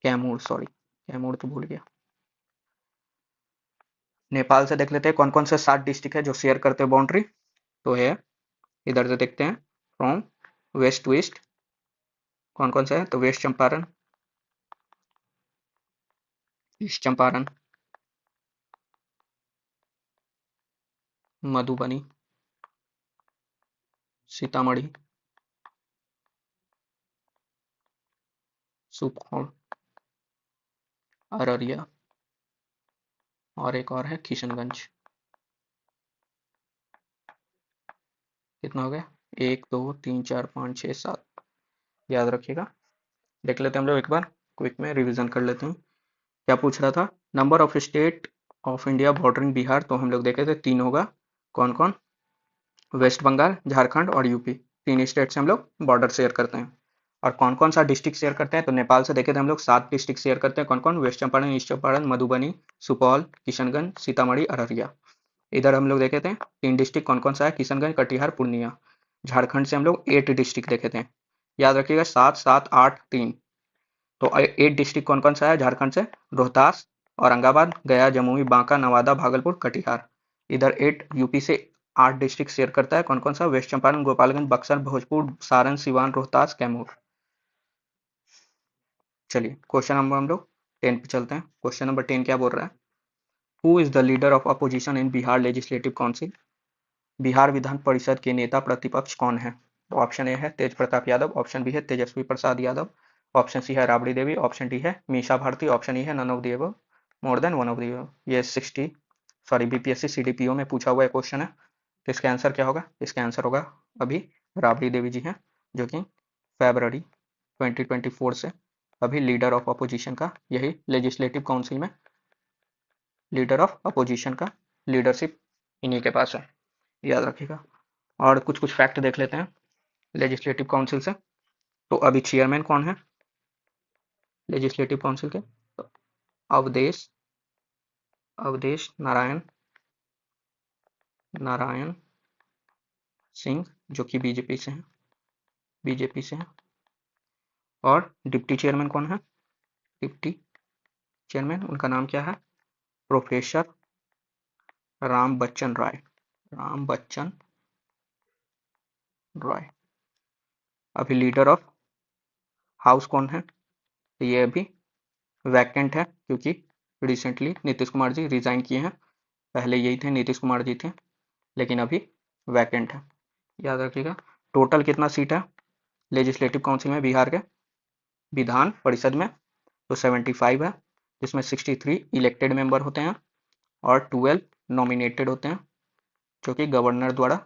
कैमूर, सॉरी कैमूर तो भूल गया। नेपाल से देख लेते हैं कौन कौन से 7 डिस्ट्रिक्ट है जो शेयर करते हैं बाउंड्री। तो है, इधर से देखते हैं, फ्रॉम वेस्ट टू ईस्ट कौन कौन सा है। तो वेस्ट चंपारण, ईस्ट चंपारण, मधुबनी, सीतामढ़ी, सुपौल, अररिया और एक और है किशनगंज। कितना हो गया? 1 2 3 4 5 6 7। याद रखिएगा। देख लेते हैं हम लोग एक बार, क्विक में रिवीजन कर लेते हैं। क्या पूछ रहा था? Number of state of India bordering Bihar, तो हम लोग देखे थे 3 होगा। कौन कौन? वेस्ट बंगाल, झारखंड और यूपी। 3 स्टेट से हम लोग बॉर्डर शेयर करते हैं। और कौन कौन सा डिस्ट्रिक्ट शेयर करते हैं? तो नेपाल से देखे थे हम लोग 7 डिस्ट्रिक्ट शेयर करते हैं। कौन कौन? West Champaran, east Champaran, Madhubani, Supaul, Kishanganj, Sitamarhi, Araria. इधर हम लोग देखे थे 3 डिस्ट्रिक्ट कौन कौन सा है? किशनगंज, कटिहार, पूर्णिया। झारखंड से हम लोग 8 डिस्ट्रिक्ट देखे थे। याद रखिएगा, 7 7 8 3। तो 8 डिस्ट्रिक्ट कौन कौन सा है झारखंड से? रोहतास, औरंगाबाद, गया, जमुई, बांका, नवादा, भागलपुर, कटिहार। इधर 8 यूपी से 8 डिस्ट्रिक्ट शेयर करता है। कौन कौन सा? वेस्ट चंपारण, गोपालगंज, बक्सर, भोजपुर, सारण, सिवान, रोहतास, कैमूर। चलिए क्वेश्चन नंबर हम लोग 10 पे चलते हैं। क्वेश्चन नंबर 10 क्या बोल रहा है? Who is the leader of opposition in Bihar legislative council? Bihar Vidhan Parishad के नेता प्रतिपक्ष कौन है? तो ऑप्शन ए है तेज प्रताप यादव, ऑप्शन बी है तेजस्वी प्रसाद यादव, ऑप्शन सी है राबड़ी देवी, ऑप्शन डी है मीसा भारती, ऑप्शन ई है none of the above, more than one of the above. ये 60 सॉरी बीपीएससी सीडीपीओ में पूछा हुआ क्वेश्चन है। तो इसका आंसर क्या होगा? इसका आंसर होगा अभी राबड़ी देवी जी हैं, जो कि फरवरी 2024 से अभी लीडर ऑफ अपोजिशन का, यही लेजिस्लेटिव काउंसिल में लीडर ऑफ अपोजिशन का लीडरशिप इन्हीं के पास है। याद रखिएगा। और कुछ कुछ फैक्ट देख लेते हैं लेजिस्लेटिव काउंसिल से। तो अभी चेयरमैन कौन है लेजिस्लेटिव काउंसिल के? तो अवधेश अवधेश नारायण नारायण सिंह, जो कि बीजेपी से हैं। और डिप्टी चेयरमैन कौन है? डिप्टी चेयरमैन उनका नाम क्या है? प्रोफेसर राम बच्चन राय। राम बच्चन रॉय। अभी लीडर ऑफ हाउस कौन है? तो ये अभी वैकेंट है, क्योंकि रिसेंटली नीतीश कुमार जी रिजाइन किए हैं। पहले यही थे, नीतीश कुमार जी थे, लेकिन अभी वैकेंट है। याद रखिएगा। टोटल कितना सीट है लेजिस्लेटिव काउंसिल में बिहार के विधान परिषद में? तो 75 है, जिसमें 63 इलेक्टेड मेंबर होते हैं और 12 नॉमिनेटेड होते हैं, जो कि गवर्नर द्वारा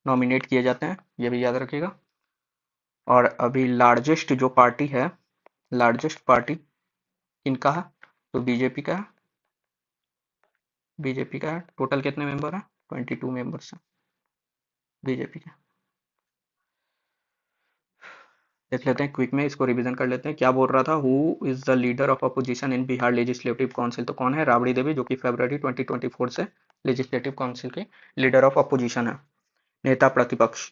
नॉमिनेट किए जाते हैं। ये भी याद रखिएगा। और अभी लार्जेस्ट जो पार्टी है, लार्जेस्ट पार्टी किनका है? तो बीजेपी का है। बीजेपी का है। टोटल कितने मेंबर हैं? 22 मेंबर्स हैं बीजेपी के। देख लेते हैं क्विक में, इसको रिवीजन कर लेते हैं। क्या बोल रहा था? Who is the leader of opposition in Bihar legislative council? तो कौन है? राबड़ी देवी, जो कि फरवरी 2024 से लेजिस्लेटिव काउंसिल के लीडर ऑफ अपोजिशन है, नेता प्रतिपक्ष।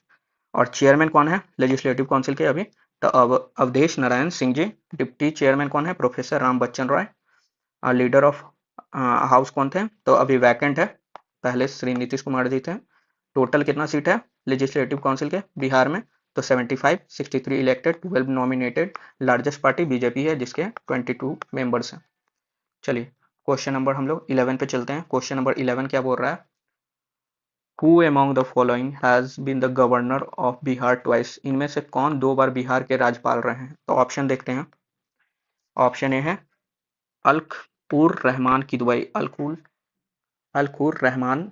और चेयरमैन कौन है लेजिस्लेटिव काउंसिल के अभी? तो अवधेश नारायण सिंह जी। डिप्टी चेयरमैन कौन है? प्रोफेसर राम बच्चन रॉय। और लीडर ऑफ हाउस कौन थे? तो अभी वैकेंट है, पहले श्री नीतीश कुमार जी थे। टोटल कितना सीट है लेजिस्लेटिव काउंसिल के बिहार में? तो 75, 63 elected, 12 nominated. Largest party BJP है, जिसके 22 मेंबर्स हैं। चलिए क्वेश्चन नंबर हम लोग 11 पे चलते हैं। क्वेश्चन नंबर 11 क्या बोल रहा है? Who among the following has been the governor of Bihar twice? इनमें से कौन 2 बार बिहार के राज्यपाल रहे हैं? तो ऑप्शन देखते हैं। ऑप्शन ए है अलखुर रहमान किदवई, अलखुर रहमान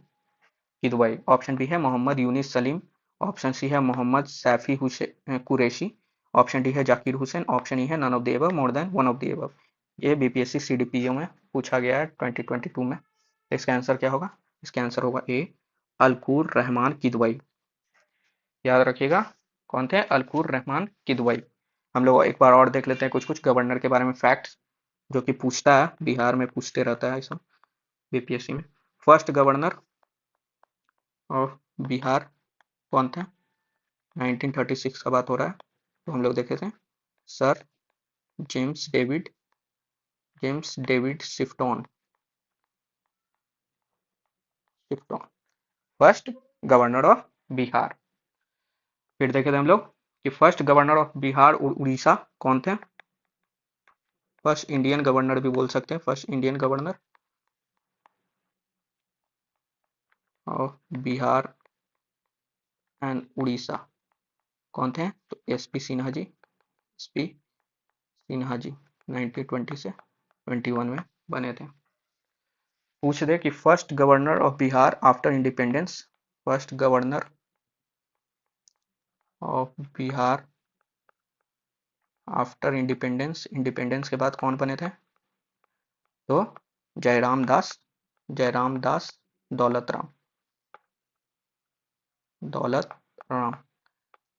किदवई। ऑप्शन बी है मोहम्मद यूनिस सलीम। ऑप्शन सी है मोहम्मद सैफी कुरैशी। ऑप्शन डी है जाकिर हुसैन। ऑप्शन ई है none of the above, more than one of the above. ये बीपीएससी सीडीपीओ में पूछा गया है 2022 में। इसका आंसर क्या होगा? इसका आंसर होगा ए, अलकुर रहमान किदवई। याद रखिएगा, कौन थे? अलकुर रहमान किदवई। हम लोग एक बार और देख लेते हैं कुछ कुछ गवर्नर के बारे में फैक्ट्स, जो कि पूछता है, बिहार में पूछते रहता है ऐसा बीपीएससी में। फर्स्ट गवर्नर ऑफ बिहार कौन थे? 1936 का बात हो रहा है। तो हम लोग देखे थे sir James David Sifton, first governor of Bihar. फिर देखे थे हम लोग कि फर्स्ट गवर्नर ऑफ बिहार और उड़ीसा कौन थे? फर्स्ट इंडियन गवर्नर भी बोल सकते हैं, first Indian governor of Bihar and Orissa कौन थे? तो एसपी सिन्हा जी, एसपी सिन्हा जी 1920 से 21 में बने थे। पूछ दे कि first governor of Bihar after independence, first governor of Bihar after independence, independence के बाद कौन बने थे? तो जयराम दास, जयराम दास दौलत राम, दौलत राम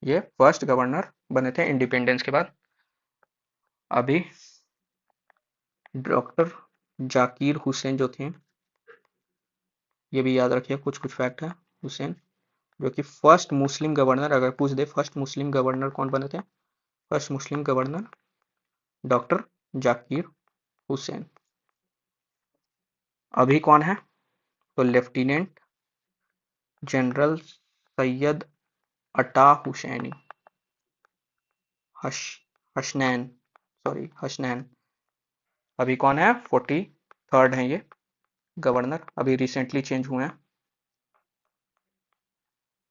ये फर्स्ट गवर्नर बने थे इंडिपेंडेंस के बाद। अभी डॉक्टर जाकिर हुसैन जो थे, ये भी याद रखिए, कुछ कुछ फैक्ट है। हुसैन जो कि फर्स्ट मुस्लिम गवर्नर, अगर पूछ दे फर्स्ट मुस्लिम गवर्नर कौन बने थे, first Muslim governor doctor Zakir Hussain. अभी कौन है? तो लेफ्टिनेंट जनरल सैयद अता हुसैनी, हसनैन, सॉरी हसनैन। अभी कौन है? 43rd है ये गवर्नर, अभी रिसेंटली चेंज हुए हैं।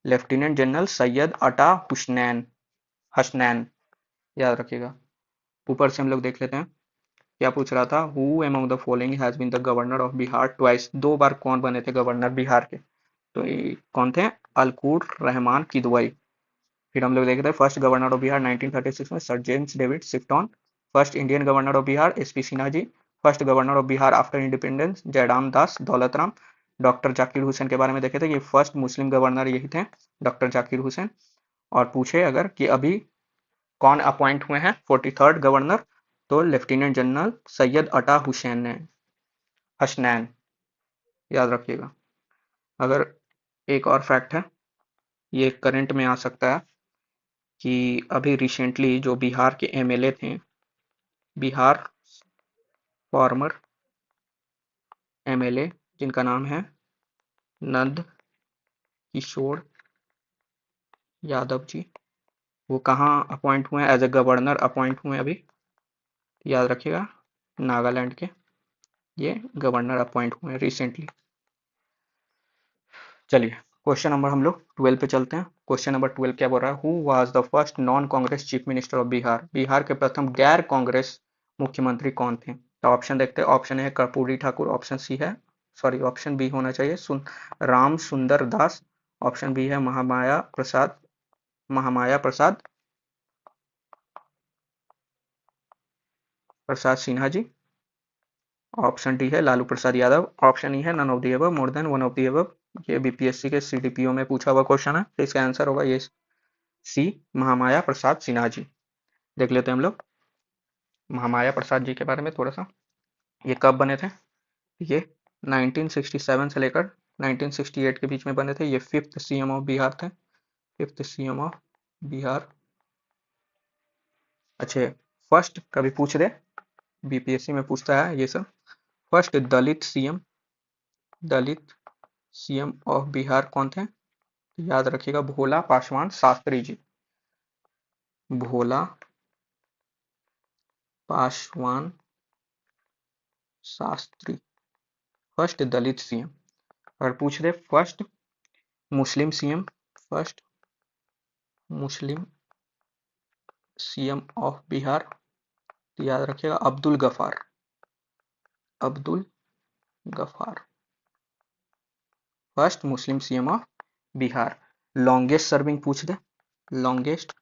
लेफ्टिनेंट जनरल सैयद अता हुसनैन, हसनैन याद रखिएगा। ऊपर से हम लोग देख लेते हैं क्या पूछ रहा था। Who among the following has been the governor of Bihar twice, दो बार कौन बने थे गवर्नर बिहार के? तो ये कौन थे? अलकुर रहमान किदवई। फिर हम लोग देखते हैं फर्स्ट गवर्नर ऑफ बिहार 1936 में sir James David Sifton, first Indian governor of Bihar SP Sinha ji, first governor of Bihar after independence Jairam Das Daulat Ram. Doctor Zakir Hussain के बारे में देखे थे, ये फर्स्ट मुस्लिम गवर्नर यही थे, डॉक्टर जाकिर हुसैन। और पूछे अगर कि अभी कौन अपॉइंट हुए हैं 43rd गवर्नर, तो लेफ्टिनेंट जनरल सैयद अता हुसैन ने, हसनैन याद रखिएगा। अगर एक और फैक्ट है, ये करंट में आ सकता है कि अभी रिसेंटली जो बिहार के एमएलए थे, बिहार फॉर्मर एमएलए जिनका नाम है नंद किशोर यादव जी, वो कहाँ अपॉइंट हुए हैं? एज ए गवर्नर अपॉइंट हुए हैं अभी, याद रखिएगा, नागालैंड के ये गवर्नर अपॉइंट हुए हैं रिसेंटली। चलिए क्वेश्चन नंबर हम लोग 12 पे चलते हैं। क्वेश्चन नंबर 12 क्या बोल रहा है? Who was the first non Congress chief minister of Bihar, Bihar के प्रथम गैर कांग्रेस मुख्यमंत्री कौन थे? तो ऑप्शन देखते हैं। Option A Karpoori Thakur, option C है, सॉरी ऑप्शन बी होना चाहिए राम सुंदर दास, ऑप्शन बी है महामाया प्रसाद, महामाया प्रसाद प्रसाद सिन्हा जी, ऑप्शन डी है लालू प्रसाद यादव, ऑप्शन ई है none of the above, more than one of the above. ये बीपीएससी के सीडीपीओ में पूछा हुआ क्वेश्चन है, तो इसका आंसर होगा ये सी महामाया प्रसाद सिन्हा जी। देख लेते हैं हम लोग महामाया प्रसाद जी के बारे में थोड़ा सा। ये कब बने थे? ये 1967 से लेकर 1968 के बीच में बने थे। ये 5th सीएम ऑफ बिहार थे, 5th सीएम ऑफ बिहार। अच्छे, फर्स्ट कभी पूछ दे, बीपीएससी में पूछता है ये सब। First Dalit CM of Bihar कौन थे? याद रखिएगा भोला पासवान शास्त्री जी, भोला पासवान शास्त्री फर्स्ट दलित सीएम। अगर पूछ दे first Muslim CM, first Muslim CM of Bihar, तो याद रखिएगा Abdul Ghafoor, Abdul Ghafoor first Muslim CM of Bihar. Longest serving पूछ दे, longest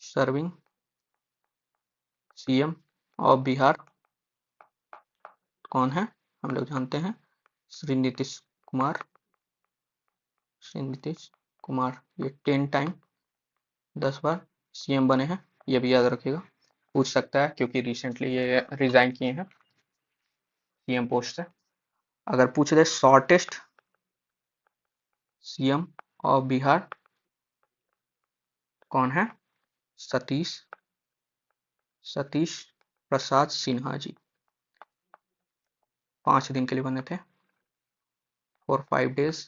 serving CM of Bihar कौन है? हम लोग जानते हैं श्री नीतीश कुमार, श्री नीतीश कुमार। ये 10 टाइम 10 बार सीएम बने हैं, ये भी याद रखिएगा। पूछ सकता है क्योंकि रिसेंटली ये रिजाइन किए हैं सीएम पोस्ट से। अगर पूछ दे शॉर्टेस्ट सीएम ऑफ बिहार कौन है? सतीश सतीश प्रसाद सिन्हा जी, 5 दिन के लिए बने थे, फॉर 5 days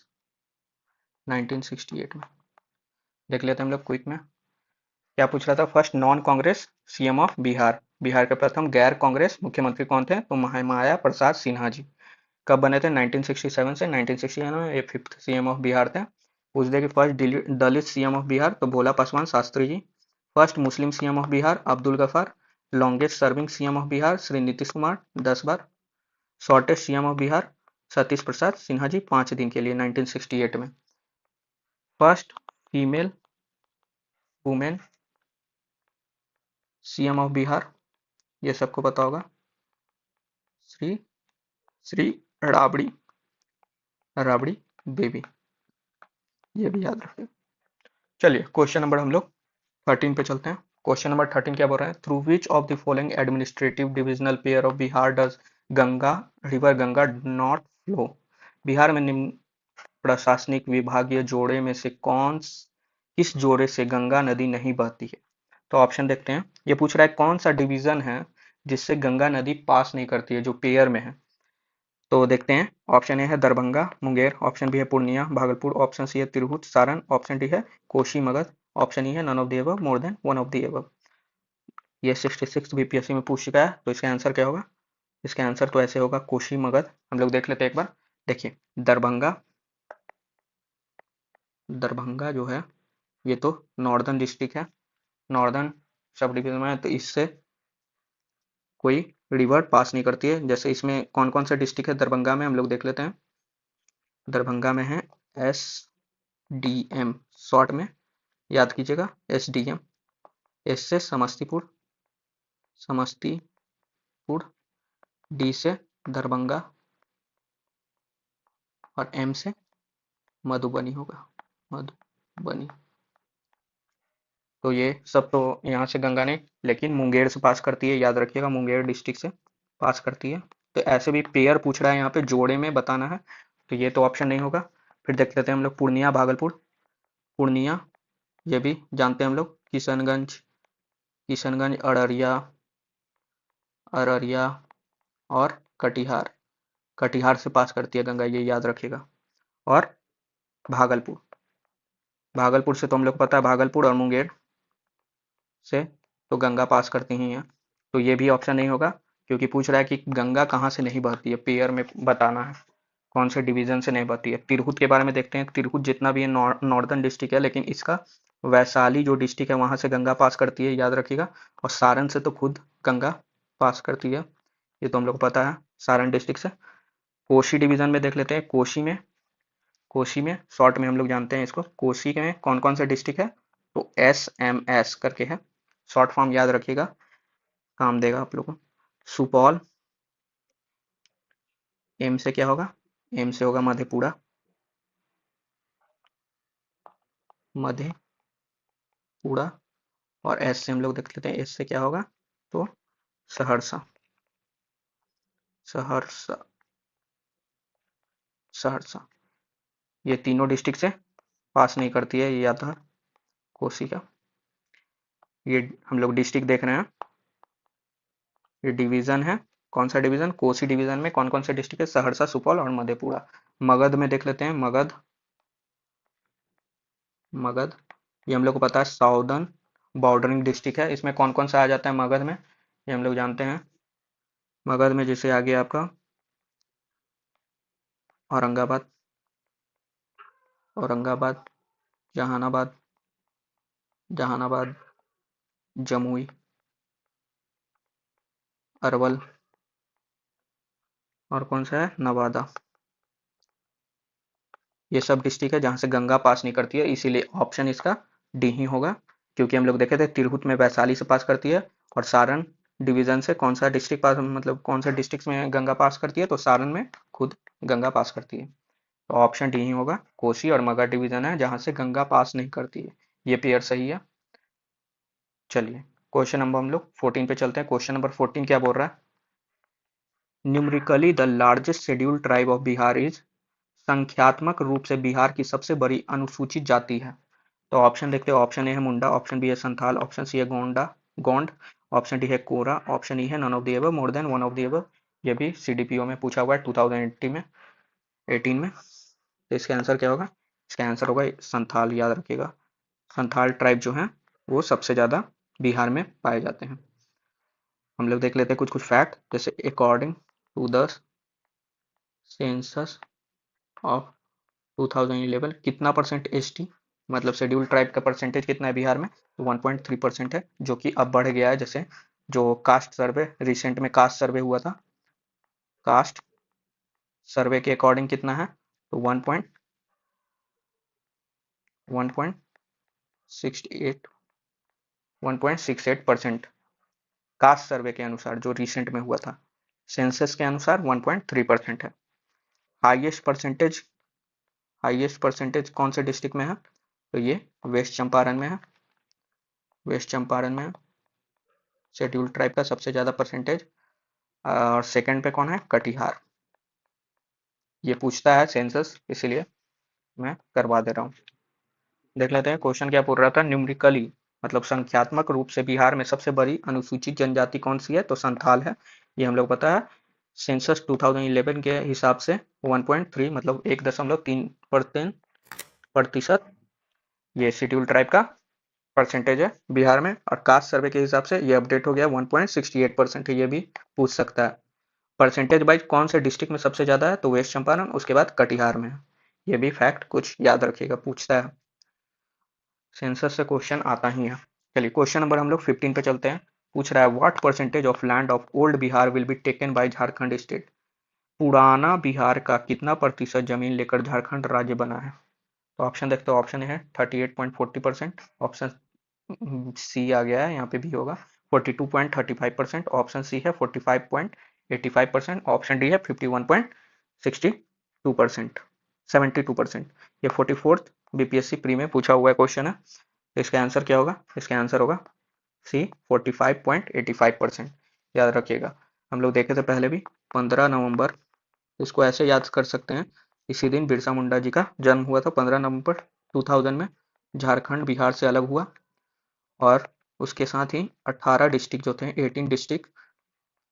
1968 में। देख लेते हैं हम लोग क्विक में क्या पूछ रहा था। First non Congress CM of Bihar, Bihar के प्रथम गैर कांग्रेस मुख्यमंत्री कौन थे? तो महामाया प्रसाद सिन्हा जी। कब बने थे? 1967 से 1969 में। ये फिफ्थ सीएम ऑफ बिहार थे। पूछ दे कि first Dalit CM of Bihar, तो Bhola Paswan Shastri ji. First Muslim CM of Bihar Abdul Ghafoor. Longest serving CM of Bihar Shri Nitish Kumar 10 बार। Shortest CM of Bihar Satish Prasad Sinha ji 5 दिन के लिए 1968 में। First female women CM of Bihar, ये सबको पता होगा, श्री श्री राबड़ी राबड़ी देवी, ये भी याद रखें। चलिए क्वेश्चन नंबर हम लोग 13 पे चलते हैं। क्वेश्चन नंबर 13 क्या बोल रहा है? Through which of the following administrative divisional pair of Bihar does Ganga river Ganga not flow? Bihar में निम्न प्रशासनिक विभागीय जोड़े में से किस जोड़े से गंगा नदी नहीं बहती है? तो ऑप्शन देखते हैं। ये पूछ रहा है कौन सा डिवीजन है जिससे गंगा नदी पास नहीं करती है, जो पेयर में है। तो देखते हैं। ऑप्शन ए है दरभंगा मुंगेर, ऑप्शन बी है पूर्णिया भागलपुर, ऑप्शन सी है तिरहुत सारण, ऑप्शन डी है कोशी मगध, ऑप्शन ई है none of the above more than one of the above. ये 66 बीपीएससी में पूछ चुका है, तो इसका आंसर क्या होगा? इसका आंसर तो ऐसे होगा कोशी मगध। हम लोग देख लेते हैं एक बार। देखिए दरभंगा, दरभंगा जो है ये तो नॉर्दर्न डिस्ट्रिक्ट है, नॉर्दर्न सब डिवीजन में है, तो इससे कोई रिवर पास नहीं करती है। जैसे इसमें कौन कौन सा डिस्ट्रिक्ट है दरभंगा में, हम लोग देख लेते हैं। दरभंगा में है एस डी एम, शॉर्ट में याद कीजिएगा एस डी एम। एस से समस्तीपुर, समस्तीपुर, डी से दरभंगा और एम से मधुबनी होगा, मधुबनी। तो ये सब तो यहाँ से गंगा ने, लेकिन मुंगेर से पास करती है, याद रखिएगा मुंगेर डिस्ट्रिक्ट से पास करती है। तो ऐसे भी पेयर पूछ रहा है यहाँ पे, जोड़े में बताना है, तो ये तो ऑप्शन नहीं होगा। फिर देख लेते हैं हम लोग पूर्णिया भागलपुर, पूर्णिया ये भी जानते हैं हम लोग, किशनगंज, किशनगंज अररिया, अररिया और कटिहार, कटिहार से पास करती है गंगा, ये याद रखिएगा। और भागलपुर, भागलपुर से तो हम लोग पता है भागलपुर और मुंगेर से तो गंगा पास करती ही हैं। तो ये भी ऑप्शन नहीं होगा, क्योंकि पूछ रहा है कि गंगा कहाँ से नहीं बहती है, पेयर में बताना है कौन से डिवीजन से नहीं बहती है। तिरहुत के बारे में देखते हैं। तिरहुत जितना भी है नॉर्दर्न डिस्ट्रिक्ट है, लेकिन इसका वैशाली जो डिस्ट्रिक्ट है वहां से गंगा पास करती है, याद रखिएगा। और सारण से तो खुद गंगा पास करती है, ये तो हम लोग को पता है सारण डिस्ट्रिक्ट से। कोशी डिवीजन में देख लेते हैं। कोशी में, कोशी में शॉर्ट में हम लोग जानते हैं इसको, कोशी में कौन कौन से डिस्ट्रिक्ट है? तो एस एम एस करके है, शॉर्ट फॉर्म याद रखिएगा, काम देगा आप लोगों को। सुपौल, एम से क्या होगा? एम से होगा मधेपुरा, मधेपुरा। और एस से हम लोग देख लेते हैं, एस से क्या होगा? तो सहरसा, सहरसा, सहरसा। ये तीनों डिस्ट्रिक्ट से पास नहीं करती है, ये याद है कोसी का। ये हम लोग डिस्ट्रिक्ट देख रहे हैं, ये डिवीजन है। कौन सा डिवीजन? कोसी डिवीजन में कौन कौन से डिस्ट्रिक्ट है? सहरसा सुपौल और मधेपुरा। मगध में देख लेते हैं। मगध, मगध ये हम लोग को पता है साउदर्न बॉर्डरिंग डिस्ट्रिक्ट है। इसमें कौन कौन सा आ जाता है मगध में, ये हम लोग जानते हैं। मगध में जैसे आ गया आपका औरंगाबाद, औरंगाबाद, जहानाबाद, जहानाबाद, जमुई, अरवल, और कौन सा है? नवादा। ये सब डिस्ट्रिक्ट है जहां से गंगा पास नहीं करती है, इसीलिए ऑप्शन इसका डी ही होगा। क्योंकि हम लोग देखे थे तिरहुत में वैशाली से पास करती है, और सारण डिवीजन से कौन सा डिस्ट्रिक्ट पास, मतलब कौन सा डिस्ट्रिक्ट में गंगा पास करती है? तो सारण में खुद गंगा पास करती है। तो ऑप्शन डी ही होगा। कोसी और मगध डिवीजन है जहां से गंगा पास नहीं करती है, ये पेयर सही है। चलिए क्वेश्चन नंबर हम लोग 14 पे चलते हैं। क्वेश्चन नंबर 14 क्या बोल रहा है? Numerically the largest scheduled tribe of Bihar is, संख्यात्मक रूप से बिहार की सबसे बड़ी अनुसूचित जाति है। तो ऑप्शन देखते हैं। ऑप्शन ए है मुंडा, ऑप्शन बी है संथाल, ऑप्शन सी है गोंडा गोंड, ऑप्शन डी है कोरा, ऑप्शन ई है none of the above more than one of the above. ये भी सीडीपीओ में पूछा हुआ है 2018 में, 18 में। तो इसका आंसर क्या होगा? इसका आंसर होगा संथाल, याद रखिएगा। संथाल ट्राइब जो है वो सबसे ज्यादा बिहार में पाए जाते हैं। हम लोग देख लेते हैं कुछ कुछ फैक्ट, जैसे according to the census of 2011 कितना परसेंट एसटी, मतलब शेड्यूल ट्राइब का परसेंटेज कितना है बिहार में, तो 1.3% है, जो कि अब बढ़ गया है। जैसे जो कास्ट सर्वे रिसेंट में कास्ट सर्वे हुआ था, कास्ट सर्वे के अकॉर्डिंग कितना है, तो 1.68 1.68% कास्ट सर्वे के अनुसार जो रिसेंट में हुआ था। सेंसस के अनुसार 1.3% है। हाईएस्ट परसेंटेज हाईएस्ट परसेंटेज कौन से डिस्ट्रिक्ट में है, तो ये वेस्ट चंपारण में है। वेस्ट चंपारण में शेड्यूल ट्राइब का सबसे ज़्यादा परसेंटेज। और सेकंड पे कौन है, कटिहार। ये पूछता है सेंसस, इसीलिए मैं करवा दे रहा हूँ। देख लेते हैं क्वेश्चन क्या पूछ रहा था। न्यूमेरिकली मतलब संख्यात्मक रूप से बिहार में सबसे बड़ी अनुसूचित जनजाति कौन सी है, तो संथाल है। ये हम लोग पता है। सेंसस 2011 के हिसाब से 1.3 मतलब 1.3% ये शेड्यूल ट्राइब का परसेंटेज है बिहार में। और कास्ट सर्वे के हिसाब से ये अपडेट हो गया 1.68% है। ये भी पूछ सकता है। परसेंटेज वाइज कौन से डिस्ट्रिक्ट में सबसे ज्यादा है, तो वेस्ट चंपारण, उसके बाद कटिहार में है। ये भी फैक्ट कुछ याद रखिएगा, पूछता है। सेंसस से क्वेश्चन आता ही है। चलिए क्वेश्चन नंबर हम लोग 15 पे चलते हैं। पूछ रहा है what percentage of land of old Bihar will be taken by Jharkhand state. पुराना बिहार का कितना प्रतिशत जमीन लेकर झारखंड राज्य बना है। तो ऑप्शन देखते हो। ऑप्शन है 38.40%, ऑप्शन सी आ गया है, यहाँ पे भी होगा 42.35%, ऑप्शन सी है 45.85%, ऑप्शन डी है 51.62%, 72%। ये 44th बीपीएससी प्री में पूछा हुआ क्वेश्चन है। तो इसका आंसर क्या होगा, इसका आंसर होगा सी 45.85%। याद रखिएगा। हम लोग देखे थे पहले भी 15 नवंबर, इसको ऐसे याद कर सकते हैं। इसी दिन बिरसा मुंडा जी का जन्म हुआ था, 15 नवंबर 2000 में। झारखंड बिहार से अलग हुआ और उसके साथ ही 18 डिस्ट्रिक्ट जो थे, 18 डिस्ट्रिक्ट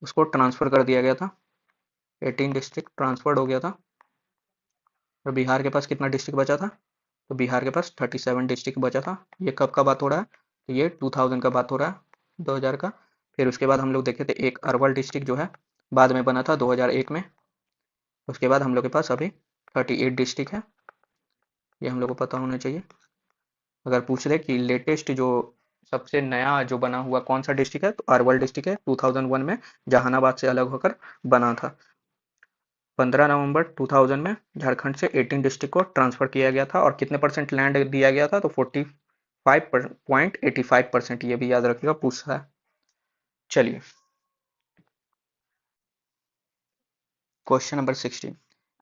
उसको ट्रांसफर कर दिया गया था। 18 डिस्ट्रिक्ट ट्रांसफर्ड हो गया था। और बिहार के पास कितना डिस्ट्रिक्ट बचा था, तो बिहार के पास 37 डिस्ट्रिक्ट बचा था। ये कब का बात हो रहा है, तो ये 2000 का बात हो रहा है, 2000 का। फिर उसके बाद हम लोग देखे थे एक अरवल डिस्ट्रिक्ट जो है बाद में बना था 2001 में। उसके बाद हम लोग के पास अभी 38 डिस्ट्रिक्ट है। ये हम लोग को पता होना चाहिए। अगर पूछ रहे कि लेटेस्ट जो सबसे नया जो बना हुआ कौन सा डिस्ट्रिक्ट है, तो अरवल डिस्ट्रिक्ट है। 2001 में जहानाबाद से अलग होकर बना था। 15 नवंबर 2000 में झारखंड से 18 डिस्ट्रिक्ट को ट्रांसफर किया गया था। और कितने परसेंट लैंड दिया गया था, तो 45.85%। ये भी याद रखिएगा, पूछा है। चलिए question number 16।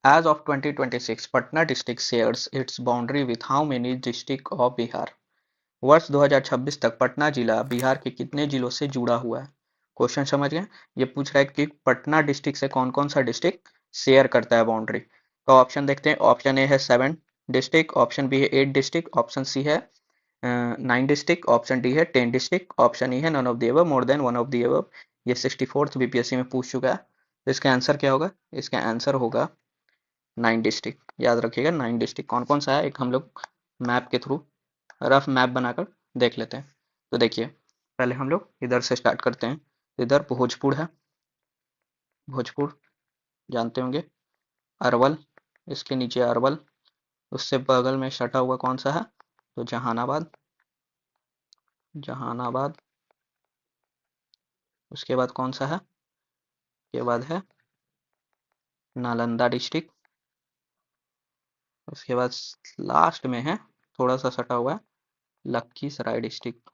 As of 2026 Patna district shares its boundary with how many district of Bihar. वर्ष 2026 तक पटना जिला बिहार के कितने जिलों से जुड़ा हुआ है। क्वेश्चन समझ गए। ये पूछ रहा है कि पटना डिस्ट्रिक्ट से कौन कौन सा डिस्ट्रिक्ट शेयर करता है बाउंड्री। तो ऑप्शन देखते हैं। ऑप्शन ए है 7 डिस्ट्रिक्ट, ऑप्शन बी है 8 डिस्ट्रिक्ट, ऑप्शन सी है 9 डिस्ट्रिक्ट, ऑप्शन डी है 10 डिस्ट्रिक्ट, ऑप्शन ई है none of the above, more than one of the above. ये 64th बीपीएससी में पूछ चुका है। तो इसका आंसर क्या होगा, इसका आंसर होगा 9 डिस्ट्रिक्ट। याद रखिएगा 9 डिस्ट्रिक्ट कौन कौन सा है, एक हम लोग मैप के थ्रू रफ मैप बनाकर देख लेते हैं। तो देखिए पहले हम लोग इधर से स्टार्ट करते हैं। इधर भोजपुर है, भोजपुर जानते होंगे। अरवल, इसके नीचे अरवल, उससे बगल में सटा हुआ कौन सा है, तो जहानाबाद, जहानाबाद। उसके बाद कौन सा है, के बाद है नालंदा डिस्ट्रिक्ट। उसके बाद लास्ट में है, थोड़ा सा सटा हुआ है, लखीसराय डिस्ट्रिक्ट।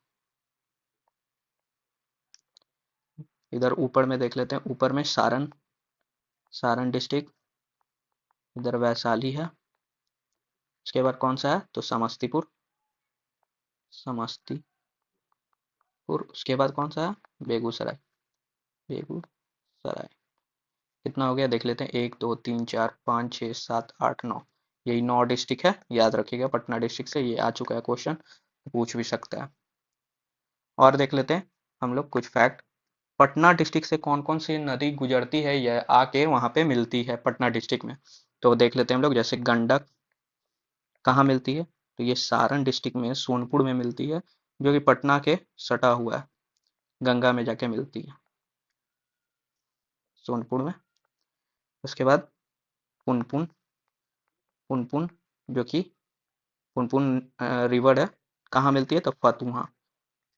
इधर ऊपर में देख लेते हैं, ऊपर में सारण, सारण डिस्ट्रिक्ट। इधर वैशाली है। उसके बाद कौन सा है, तो समस्तीपुर, समस्तीपुर। उसके बाद कौन सा है, बेगूसराय, बेगूसराय। कितना हो गया देख लेते हैं, 1 2 3 4 5 6 7 8 9। यही 9 डिस्ट्रिक्ट है। याद रखिएगा पटना डिस्ट्रिक्ट से ये आ चुका है क्वेश्चन, पूछ भी सकता है। और देख लेते हैं हम लोग कुछ फैक्ट। पटना डिस्ट्रिक्ट से कौन कौन सी नदी गुजरती है, यह आके वहां पे मिलती है पटना डिस्ट्रिक्ट में। तो देख लेते हैं हम लोग। जैसे गंडक कहाँ मिलती है, तो ये सारण डिस्ट्रिक्ट में सोनपुर में मिलती है, जो कि पटना के सटा हुआ है, गंगा में जाके मिलती है। सोनपुर में। उसके बाद पुनपुन, पुनपुन जो कि पुनपुन रिवर है, कहाँ मिलती है तो फतुहा।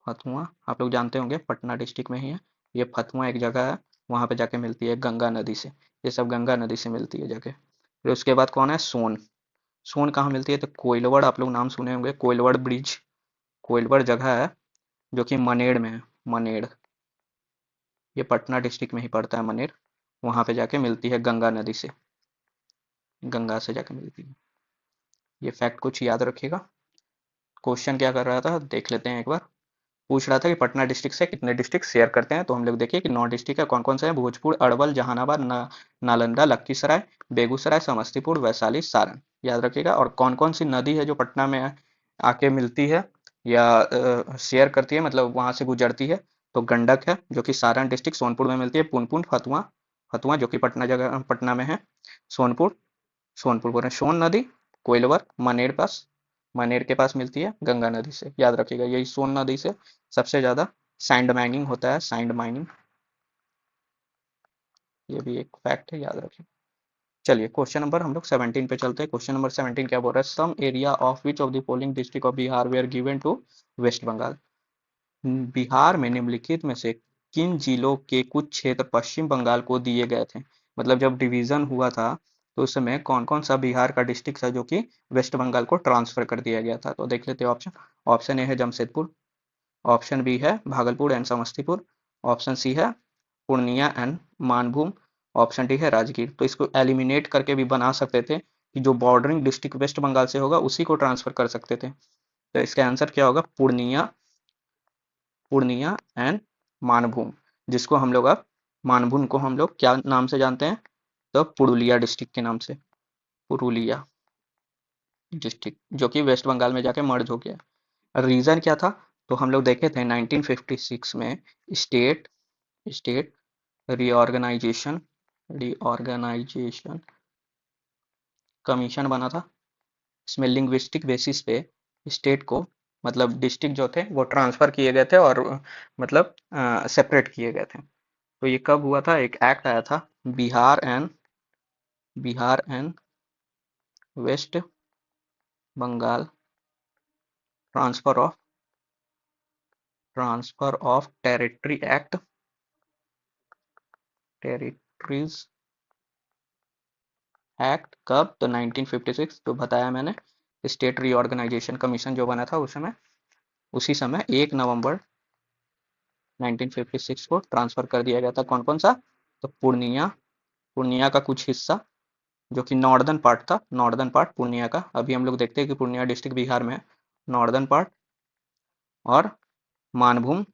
फतुहा आप लोग जानते होंगे पटना डिस्ट्रिक्ट में ही है। ये फतुहा एक जगह है, वहाँ पे जाके मिलती है गंगा नदी से। ये सब गंगा नदी से मिलती है जाके। फिर उसके बाद कौन है, सोन। सोन कहाँ मिलती है तो कोइलवर, आप लोग नाम सुने होंगे, कोइलवर ब्रिज। कोइलवर जगह है जो कि मनेर में है, मनेर। ये पटना डिस्ट्रिक्ट में ही पड़ता है मनेर। वहाँ पे जाके मिलती है गंगा नदी से, गंगा से जाके मिलती है। ये फैक्ट कुछ याद रखिएगा। क्वेश्चन क्या कर रहा था देख लेते हैं एक बार। पूछ रहा था कि पटना डिस्ट्रिक्ट से कितने डिस्ट्रिक्ट शेयर करते हैं, तो हम लोग देखिए कि 9 डिस्ट्रिक्ट है। कौन कौन से हैं, भोजपुर, अरवल, जहानाबाद, नालंदा, लखीसराय, बेगूसराय, समस्तीपुर, वैशाली, सारण। याद रखिएगा। और कौन कौन सी नदी है जो पटना में आके मिलती है या शेयर करती है, मतलब वहां से गुजरती है, तो गंडक है जो कि सारण डिस्ट्रिक्ट सोनपुर में मिलती है, पुनपुन, फतुआ, फतुआ जो कि पटना जगह पटना में है, सोनपुर, सोनपुर बोल रहे हैं, सोन नदी, कोइलवर, मनेर पास, मनेर के पास मिलती है गंगा नदी से। याद रखिएगा, यही सोन नदी से सबसे ज्यादा सैंड माइनिंग होता है, सैंड माइनिंग। ये भी एक फैक्ट है, याद रखिए। चलिए क्वेश्चन नंबर हम लोग 17 पे चलते हैं। क्वेश्चन नंबर 17 क्या बोल रहा है, some area of which of the following district of Bihar were given to west Bengal. Bihar में निम्नलिखित में से किन जिलों के कुछ क्षेत्र पश्चिम बंगाल को दिए गए थे। मतलब जब डिवीजन हुआ था तो उस समय कौन कौन सा बिहार का डिस्ट्रिक्ट था जो कि वेस्ट बंगाल को ट्रांसफर कर दिया गया था, तो देख लेते हैं ऑप्शन। ऑप्शन ए है जमशेदपुर, ऑप्शन बी है Bhagalpur and Samastipur, option C है Purnia and Manbhum, option D है राजगीर। तो इसको एलिमिनेट करके भी बना सकते थे कि जो बॉर्डरिंग डिस्ट्रिक्ट वेस्ट बंगाल से होगा उसी को ट्रांसफर कर सकते थे। तो इसका आंसर क्या होगा, पूर्णिया, पूर्णिया एंड मानभूम। जिसको हम लोग अब मानभूम को हम लोग क्या नाम से जानते हैं, तो पुरुलिया डिस्ट्रिक्ट के नाम से, पुरुलिया डिस्ट्रिक्ट, जो कि वेस्ट बंगाल में जाके मर्ज हो गया। रीजन क्या था, तो हम लोग देखे थे 1956 में state state reorganisation reorganisation commission बना था। इसमें लिंग्विस्टिक बेसिस पे स्टेट को, मतलब डिस्ट्रिक्ट जो थे वो ट्रांसफर किए गए थे और मतलब सेपरेट किए गए थे। तो ये कब हुआ था, एक एक्ट आया था, Bihar and west Bengal transfer of territories act. कब, तो 1956, तो बताया मैंने। स्टेट रीऑर्गेनाइजेशन कमीशन जो बना था उस समय, उसी समय 1 नवंबर 1956 को ट्रांसफर कर दिया गया था। कौन कौन सा, तो पूर्णिया, पूर्णिया का कुछ हिस्सा जो कि नॉर्दर्न पार्ट था, नॉर्दर्न पार्ट पूर्णिया का, अभी हम लोग देखते हैं कि पूर्णिया डिस्ट्रिक्ट बिहार में है, नॉर्दर्न पार्ट, और मानभूम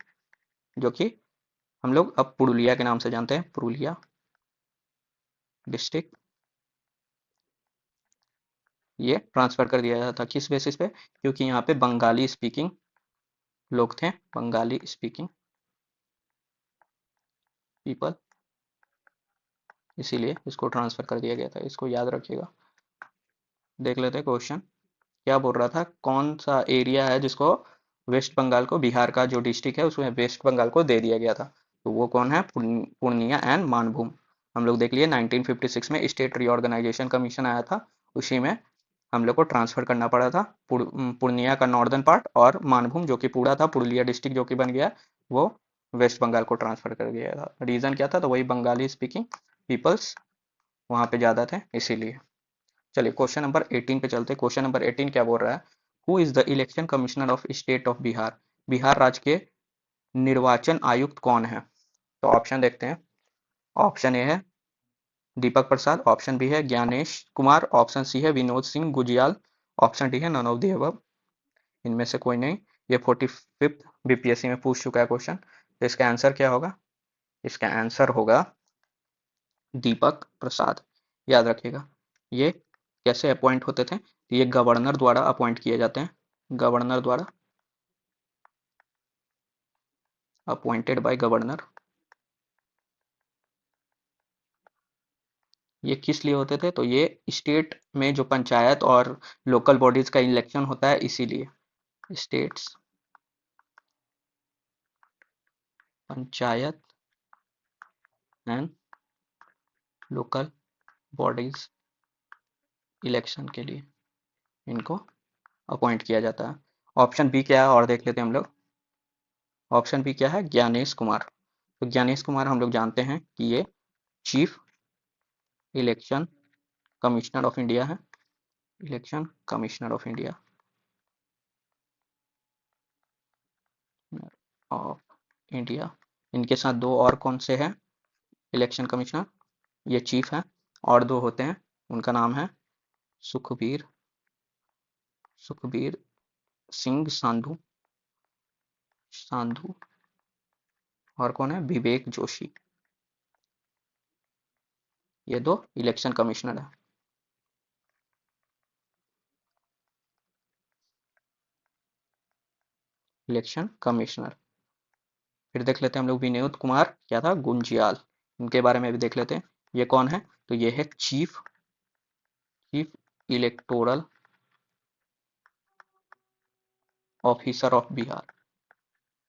जो कि हम लोग अब पुरुलिया के नाम से जानते हैं, पुरुलिया डिस्ट्रिक्ट। ये ट्रांसफर कर दिया था किस बेसिस पे, क्योंकि यहाँ पे बंगाली स्पीकिंग लोग थे, बंगाली स्पीकिंग पीपल, इसीलिए इसको ट्रांसफर कर दिया गया था। इसको याद रखिएगा। देख लेते हैं क्वेश्चन क्या बोल रहा था, कौन सा एरिया है जिसको वेस्ट बंगाल को, बिहार का जो डिस्ट्रिक्ट है उसमें वेस्ट बंगाल को दे दिया गया था, तो वो कौन है, पूर्णिया एंड मानभूम। हम लोग देख लिए 1956 में स्टेट रीऑर्गेनाइजेशन कमीशन आया था, उसी में हम लोग को ट्रांसफर करना पड़ा था पूर्णिया का नॉर्दर्न पार्ट, और मानभूम जो कि पूरा था, पुरुलिया डिस्ट्रिक्ट जो कि बन गया, वो वेस्ट बंगाल को ट्रांसफर कर दिया था। रीजन क्या था, तो वही बंगाली स्पीकिंग पीपल्स वहाँ पे ज़्यादा थे इसीलिए। चलिए क्वेश्चन नंबर 18 पे चलते हैं। क्वेश्चन नंबर 18 क्या बोल रहा है, who is the election commissioner of state of Bihar. Bihar राज्य के निर्वाचन आयुक्त कौन है, तो ऑप्शन देखते हैं। ऑप्शन ए है दीपक प्रसाद, ऑप्शन बी है ज्ञानेश कुमार, ऑप्शन सी है विनोद सिंह गुजियाल, ऑप्शन डी है नन ऑफ दी अबव। इनमें से कोई नहीं। ये 45th बीपीएससी में पूछ चुका है क्वेश्चन, तो इसका आंसर क्या होगा, इसका आंसर होगा दीपक प्रसाद। याद रखिएगा। ये कैसे अपॉइंट होते थे, ये गवर्नर द्वारा अपॉइंट किए जाते हैं, गवर्नर द्वारा, अपॉइंटेड बाय गवर्नर। ये किस लिए होते थे, तो ये स्टेट में जो पंचायत और लोकल बॉडीज का इलेक्शन होता है इसीलिए, states panchayat and local bodies election के लिए इनको अपॉइंट किया जाता है। ऑप्शन बी क्या है और देख लेते हैं हम लोग। ऑप्शन बी क्या है, ज्ञानेश कुमार। तो ज्ञानेश कुमार हम लोग जानते हैं कि ये chief election commissioner of India है। Election commissioner of India of India. इनके साथ दो और कौन से हैं इलेक्शन कमिश्नर, ये चीफ है और दो होते हैं, उनका नाम है सुखबीर सुखबीर सिंह सांधु सांधु और कौन है, विवेक जोशी। ये दो इलेक्शन कमिश्नर है। Election commissioner. फिर देख लेते हैं हम लोग विनोद कुमार क्या था, गुंजियाल। इनके बारे में भी देख लेते हैं, ये कौन है। तो ये है chief chief electoral officer of Bihar.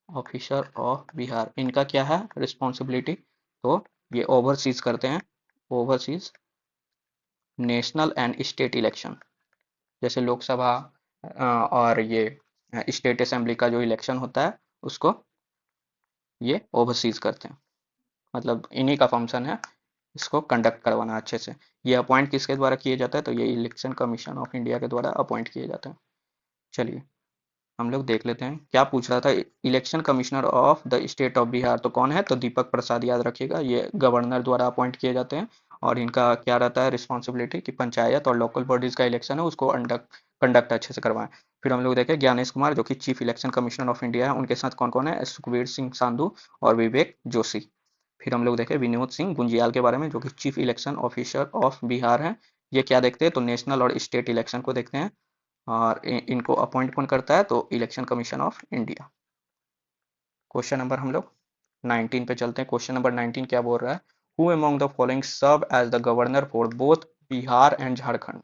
Officer of Bihar इनका क्या है रिस्पॉन्सिबिलिटी, तो ये ओवरसीज करते हैं, overseas national and state election. जैसे लोकसभा और ये स्टेट असेंबली का जो इलेक्शन होता है उसको ये ओवरसीज करते हैं, मतलब इन्हीं का फंक्शन है इसको कंडक्ट करवाना अच्छे से। ये अपॉइंट किसके द्वारा किए जाता है, तो ये इलेक्शन कमीशन ऑफ इंडिया के द्वारा अपॉइंट किए जाते हैं। चलिए हम लोग देख लेते हैं क्या पूछ रहा था। Election commissioner of the state of Bihar तो कौन है, तो दीपक प्रसाद, याद रखिएगा ये गवर्नर द्वारा अपॉइंट किए जाते हैं। और इनका क्या रहता है रिस्पॉन्सिबिलिटी कि पंचायत और लोकल बॉडीज का इलेक्शन है उसको कंडक्ट अच्छे से करवाएं। फिर हम लोग देखें ज्ञानेश कुमार जो कि chief election commissioner of India है, उनके साथ कौन कौन है, सुखबीर सिंह सांधु और विवेक जोशी। फिर हम लोग देखें विनोद सिंह गुंजियाल के बारे में जो कि chief election officer of Bihar है। ये क्या देखते हैं, तो नेशनल और स्टेट इलेक्शन को देखते हैं। और इनको अपॉइंट कौन करता है, तो election commission of India. Question number हम लोग 19 पे चलते हैं। क्वेश्चन नंबर 19 क्या बोल रहा है, who among the following serve as the governor for both Bihar and Jharkhand.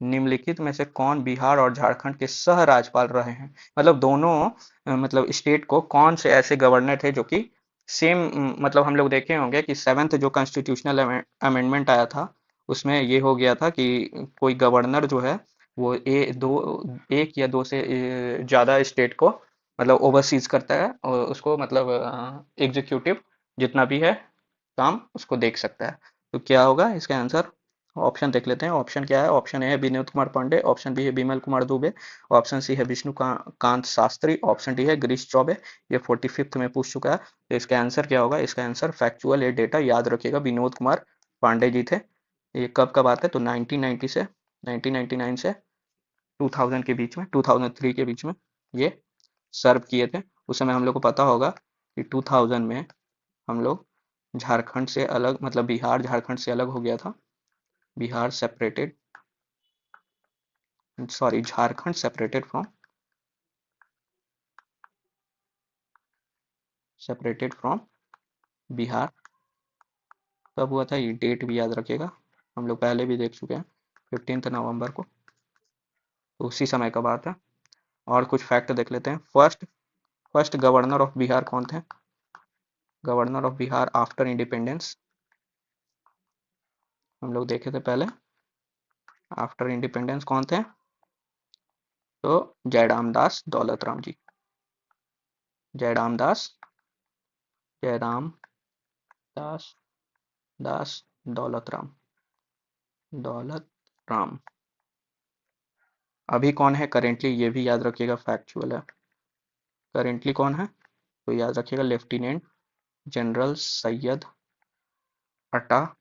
निम्नलिखित में से कौन बिहार और झारखंड के सह राज्यपाल रहे हैं, मतलब दोनों मतलब स्टेट को कौन से ऐसे गवर्नर थे जो कि सेम, मतलब हम लोग देखे होंगे कि सेवेंथ जो कॉन्स्टिट्यूशनल अमेंडमेंट आया था उसमें ये हो गया था कि कोई गवर्नर जो है वो एक या दो से ज्यादा स्टेट को मतलब ओवरसीज करता है और उसको मतलब एग्जीक्यूटिव जितना भी है काम उसको देख सकता है। तो क्या होगा इसका आंसर, ऑप्शन देख लेते हैं। ऑप्शन क्या है, ऑप्शन ए है विनोद कुमार पांडे, ऑप्शन बी है बिमल कुमार दुबे, ऑप्शन सी है कांत शास्त्री, ऑप्शन डी है गिरीश चौबे। ये 45th में पूछ चुका है। तो इसका आंसर क्या होगा, इसका आंसर फैक्चुअल ये डेटा याद रखिएगा विनोद कुमार पांडे जी थे। ये कब कब आते हैं, तो 1990 से 1999 से 2000 के बीच में, 2003 के बीच में ये सर्व किए थे। उस समय हम लोग को पता होगा कि 2000 में हम लोग झारखंड से अलग, मतलब बिहार झारखंड से अलग हो गया था। Bihar separated, sorry Jharkhand separated from Bihar. कब हुआ था, ये डेट भी याद रखिएगा, हम लोग पहले भी देख चुके हैं 15 नवंबर को। तो उसी समय का बात है। और कुछ फैक्ट देख लेते हैं। First first governor of Bihar कौन थे, governor of Bihar after independence हम लोग देखे थे पहले। आफ्टर इंडिपेंडेंस कौन थे, तो जयराम दास दौलत राम जी। जयराम दास जयराम दास दास दौलत राम। अभी कौन है करेंटली, ये भी याद रखिएगा फैक्चुअल है। करेंटली कौन है, तो याद रखिएगा लेफ्टिनेंट जनरल सैयद अटा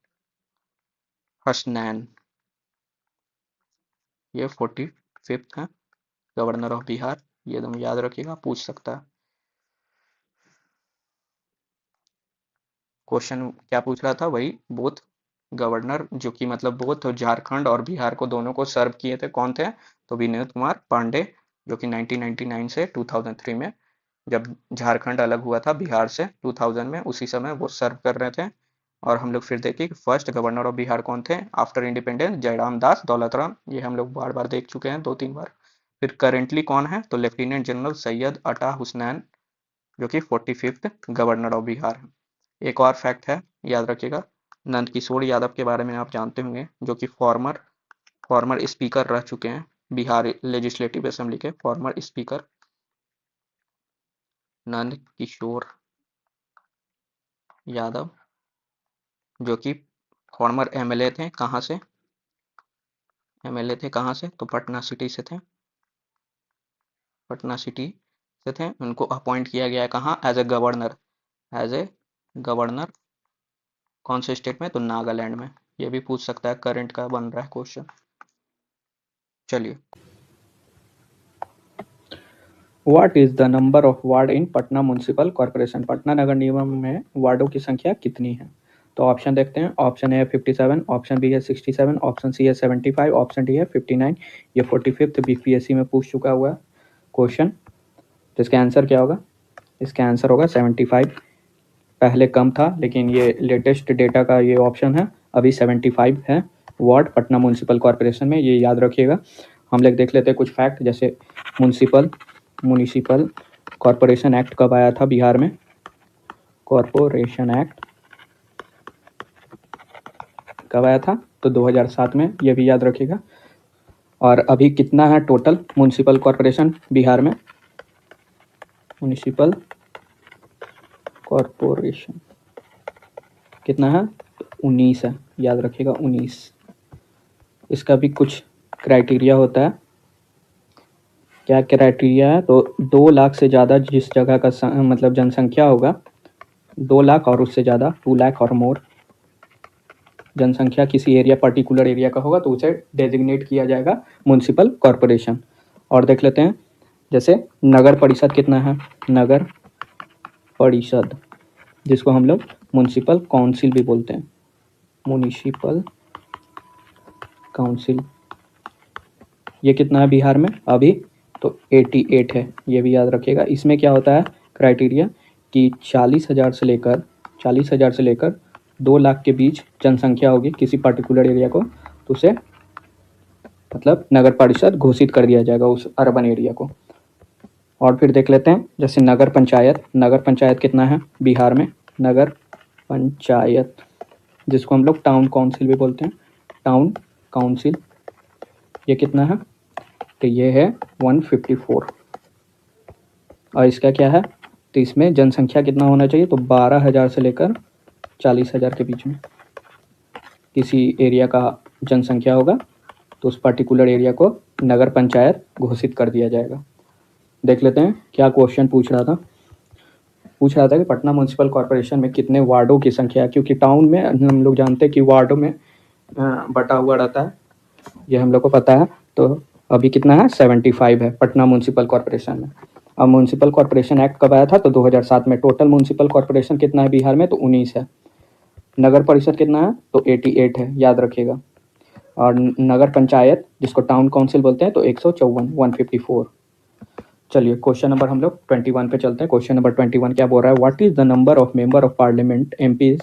हसनैन। ये 45th है गवर्नर ऑफ बिहार, ये एकदम याद रखिएगा, पूछ सकता है। क्वेश्चन क्या पूछ रहा था, वही बोथ गवर्नर जो कि मतलब बोथ झारखंड और बिहार को दोनों को सर्व किए थे कौन थे, तो विनोद कुमार पांडे जो कि 1999 से 2003 में जब झारखंड अलग हुआ था बिहार से 2000 में, उसी समय वो सर्व कर रहे थे। और हम लोग फिर देखें कि फर्स्ट गवर्नर ऑफ बिहार कौन थे आफ्टर इंडिपेंडेंस, जयराम दास दौलतराम, ये हम लोग बार बार देख चुके हैं 2-3 बार। फिर करेंटली कौन है, तो लेफ्टिनेंट जनरल सैयद अटा हुसनैन जो कि 45th गवर्नर ऑफ बिहार है। एक और फैक्ट है याद रखिएगा, नंद किशोर यादव के बारे में आप जानते होंगे, जो कि फॉर्मर स्पीकर रह चुके हैं, बिहार लेजिस्लेटिव असेंबली के फॉर्मर स्पीकर नंद किशोर यादव, जो कि फॉर्मर एमएलए थे। कहाँ से एमएलए थे? कहाँ से? तो पटना सिटी से थे, पटना सिटी से थे। उनको अपॉइंट किया गया है कहाँ? एज ए गवर्नर कौन से स्टेट में? तो नागालैंड में। ये भी पूछ सकता है, करंट का बन रहा है क्वेश्चन। चलिए, what is the number of ward in Patna municipal corporation? Patna नगर निगम में वार्डों की संख्या कितनी है? तो ऑप्शन देखते हैं। ऑप्शन ए है 57, ऑप्शन बी है 67, ऑप्शन सी है 75, ऑप्शन डी है 59। ये 45th बीपीएससी में पूछ चुका हुआ क्वेश्चन। तो इसका आंसर क्या होगा? इसका आंसर होगा 75। पहले कम था, लेकिन ये लेटेस्ट डेटा का ये ऑप्शन है, अभी 75 है वार्ड पटना म्युनिसिपल कॉर्पोरेशन में, ये याद रखिएगा। हम लोग देख लेते हैं कुछ फैक्ट, जैसे म्युनिसिपल कॉर्पोरेशन एक्ट कब आया था बिहार में? कॉर्पोरेशन एक्ट कब आया था? तो 2007 में, ये भी याद रखिएगा। और अभी कितना है टोटल म्युनिसिपल कॉर्पोरेशन बिहार में? म्युनिसिपल कॉर्पोरेशन कितना है? 19 है, याद रखिएगा 19। इसका भी कुछ क्राइटेरिया होता है। क्या क्राइटेरिया है? तो 2 लाख से ज़्यादा जिस जगह का मतलब जनसंख्या होगा, 2 लाख और उससे ज़्यादा, 2 लाख और मोर जनसंख्या किसी एरिया, पर्टिकुलर एरिया का होगा, तो उसे डेजिग्नेट किया जाएगा म्युनिसिपल कॉर्पोरेशन। और देख लेते हैं, जैसे नगर परिषद कितना है? नगर परिषद, जिसको हम लोग म्युनिसिपल काउंसिल भी बोलते हैं, म्युनिसिपल काउंसिल, ये कितना है बिहार में अभी? तो 88 है, ये भी याद रखिएगा। इसमें क्या होता है क्राइटेरिया कि 40,000 से लेकर 2 लाख के बीच जनसंख्या होगी किसी पर्टिकुलर एरिया को, तो उसे मतलब नगर परिषद घोषित कर दिया जाएगा उस अर्बन एरिया को। और फिर देख लेते हैं, जैसे नगर पंचायत कितना है बिहार में? नगर पंचायत, जिसको हम लोग टाउन काउंसिल भी बोलते हैं, टाउन काउंसिल, ये कितना है? तो ये है 154। और इसका क्या है? तो इसमें जनसंख्या कितना होना चाहिए? तो 12,000 से लेकर 40,000 के बीच में किसी एरिया का जनसंख्या होगा, तो उस पर्टिकुलर एरिया को नगर पंचायत घोषित कर दिया जाएगा। देख लेते हैं क्या क्वेश्चन पूछ रहा था कि पटना म्युनिसिपल कॉर्पोरेशन में कितने वार्डों की संख्या है, क्योंकि टाउन में हम लोग जानते हैं कि वार्डों में बटा हुआ रहता है, ये हम लोग को पता है। तो अभी कितना है? 75 है पटना म्युनिसिपल कॉर्पोरेशन में। अब म्युनिसिपल कॉर्पोरेशन एक्ट कब आया था? तो 2007 में। टोटल म्युनिसिपल कॉर्पोरेशन कितना है बिहार में? तो 19 है। नगर परिषद कितना है? तो 88 है, याद रखिएगा। और नगर पंचायत, जिसको टाउन काउंसिल बोलते हैं, तो 154, 154। चलिए क्वेश्चन नंबर हम लोग 21 पे चलते हैं। क्वेश्चन नंबर 21 क्या बोल रहा है? What is the number of member of parliament MP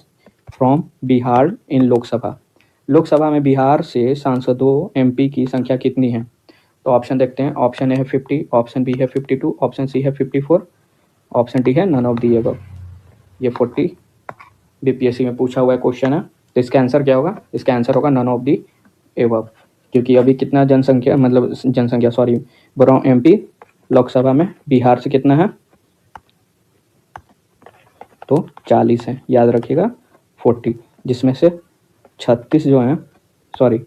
from Bihar in Loksabha? Loksabha में बिहार से सांसदों एमपी की संख्या कितनी है? तो ऑप्शन देखते हैं। ऑप्शन ए है 50, ऑप्शन बी है 52, ऑप्शन सी है 54, ऑप्शन डी है नन ऑफ दी अबव। ये 40 बीपीएससी में पूछा हुआ क्वेश्चन है, तो इसका आंसर क्या होगा? इसका आंसर होगा नन ऑफ दी एबव, क्योंकि अभी कितना जनसंख्या सॉरी बोल एमपी लोकसभा में बिहार से कितना है? तो 40 है, याद रखिएगा 40, जिसमें से 36 जो हैं, सॉरी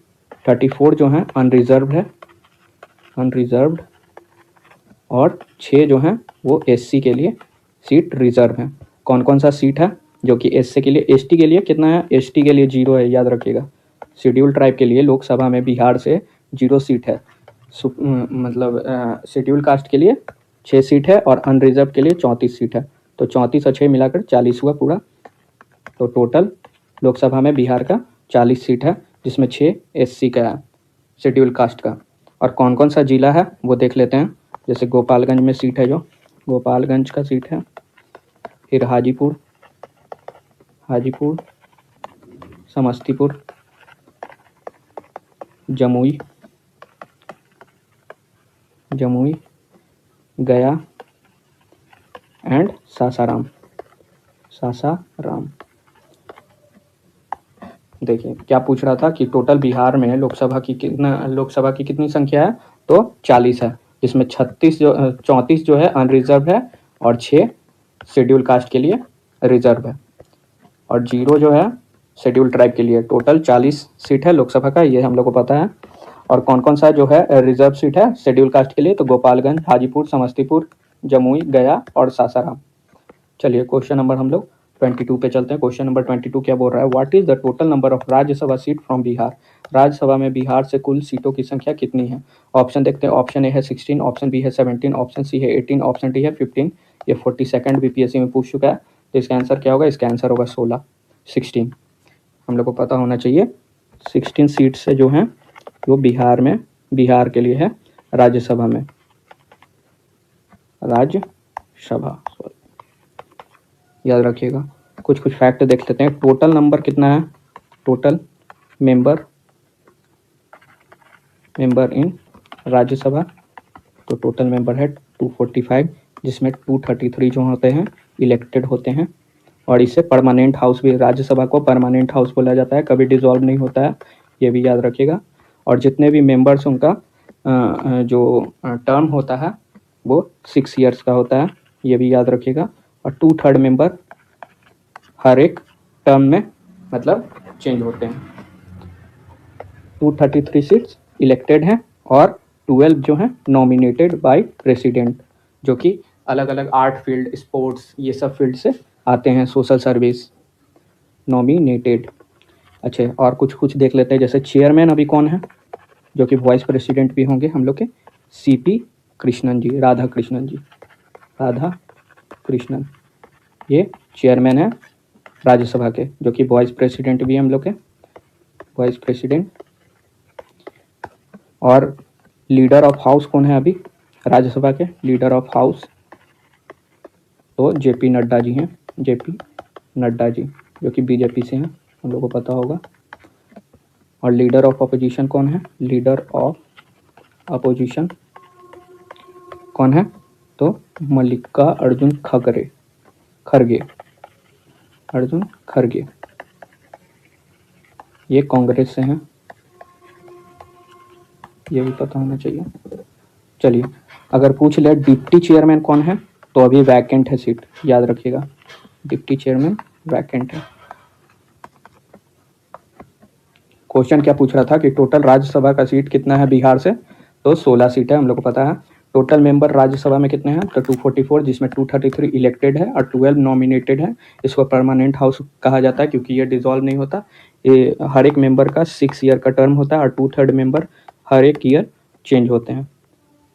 34 जो हैं अनरिजर्व्ड है, अनरिजर्व्ड, और 6 जो हैं वो एससी के लिए सीट रिजर्व है। कौन कौन सा सीट है जो कि एससी के लिए? एसटी के लिए कितना है? एसटी के लिए 0 है, याद रखिएगा। शेड्यूल ट्राइब के लिए लोकसभा में बिहार से 0 सीट है। मतलब शेड्यूल कास्ट के लिए 6 सीट है और अनरिजर्व के लिए 34 सीट है। तो 34 और 6 मिलाकर 40 हुआ पूरा। तो टोटल लोकसभा में बिहार का 40 सीट है, जिसमें 6 एससी का है, शेड्यूल कास्ट का। और कौन कौन सा जिला है वो देख लेते हैं। जैसे गोपालगंज में सीट है, जो गोपालगंज का सीट है, फिर हाजीपुर, समस्तीपुर, जमुई, गया एंड सासाराम। देखिए क्या पूछ रहा था कि टोटल बिहार में लोकसभा की कितनी संख्या है, तो 40 है, जिसमें 34 जो है अनरिजर्व है और 6 शेड्यूल कास्ट के लिए रिजर्व है और 0 जो है शेड्यूल ट्राइब के लिए। टोटल 40 सीट है लोकसभा का, ये हम लोग को पता है। और कौन कौन सा जो है रिजर्व सीट है शेड्यूल कास्ट के लिए, तो गोपालगंज, हाजीपुर, समस्तीपुर, जमुई, गया और सासाराम। चलिए क्वेश्चन नंबर हम लोग 22 पे चलते हैं। क्वेश्चन नंबर 22 क्या बोल रहा है, what is the total number of Rajya Sabha seat from Bihar. Rajya Sabha में बिहार से कुल सीटों की संख्या कितनी है। ऑप्शन देखते हैं, ऑप्शन ए है 16, ऑप्शन बी है 17, ऑप्शन सी है 18, ऑप्शन डी है 15। ये 42nd बीपीएससी में पूछ चुका है, तो इसका आंसर क्या होगा, इसका आंसर होगा 16 हम लोग को पता होना चाहिए। 16 सीट से जो है वो बिहार के लिए है राज्यसभा में, राज्यसभा याद रखिएगा। कुछ फैक्ट देख लेते हैं। टोटल नंबर कितना है, टोटल मेंबर इन राज्यसभा, तो टोटल मेंबर है 245, जिसमें 233 जो होते हैं इलेक्टेड होते हैं। और इससे परमानेंट हाउस भी, राज्यसभा को परमानेंट हाउस बोला जाता है, कभी डिसॉल्व नहीं होता है, ये भी याद रखिएगा। और जितने भी मेंबर्स उनका जो टर्म होता है वो 6 ईयर्स का होता है, ये भी याद रखिएगा। और 2/3 मेंबर हर एक टर्म में मतलब चेंज होते हैं। 233 सीट्स इलेक्टेड हैं और 12 जो हैं नॉमिनेटेड बाय प्रेसिडेंट, जो कि अलग अलग आर्ट फील्ड, स्पोर्ट्स, ये सब फील्ड से आते हैं, सोशल सर्विस, नॉमिनेटेड। अच्छा, और कुछ देख लेते हैं। जैसे चेयरमैन अभी कौन है, जो कि वाइस प्रेसिडेंट भी होंगे हम लोग के, सीपी कृष्णन जी, राधा कृष्णन, ये चेयरमैन है राज्यसभा के, जो कि वाइस प्रेसिडेंट भी हम लोग के, वाइस प्रेसिडेंट। और लीडर ऑफ हाउस कौन है अभी राज्यसभा के, लीडर ऑफ हाउस तो जेपी नड्डा जी हैं, जेपी नड्डा जी, जो कि बीजेपी से हैं, हम लोग को पता होगा। और लीडर ऑफ अपोजिशन कौन है, लीडर ऑफ अपोजिशन कौन है, तो मल्लिकार्जुन खड़गे, ये कांग्रेस से हैं, ये भी पता होना चाहिए। चलिए, अगर पूछ ले डिप्टी चेयरमैन कौन है, तो अभी वैकेंट है सीट, याद रखिएगा, डिप्टी चेयरमैन वैकेंट है। क्वेश्चन क्या पूछ रहा था कि टोटल राज्यसभा का सीट कितना है बिहार से, तो 16 सीट है, हम लोग को पता है। टोटल मेंबर राज्यसभा में कितने हैं, तो 244, जिसमें 233 इलेक्टेड है और 12 नॉमिनेटेड है। इसको परमानेंट हाउस कहा जाता है क्योंकि ये डिसॉल्व नहीं होता। ये हर एक मेंबर का 6 ईयर का टर्म होता है और 2/3 मेंबर हर एक ईयर चेंज होते हैं।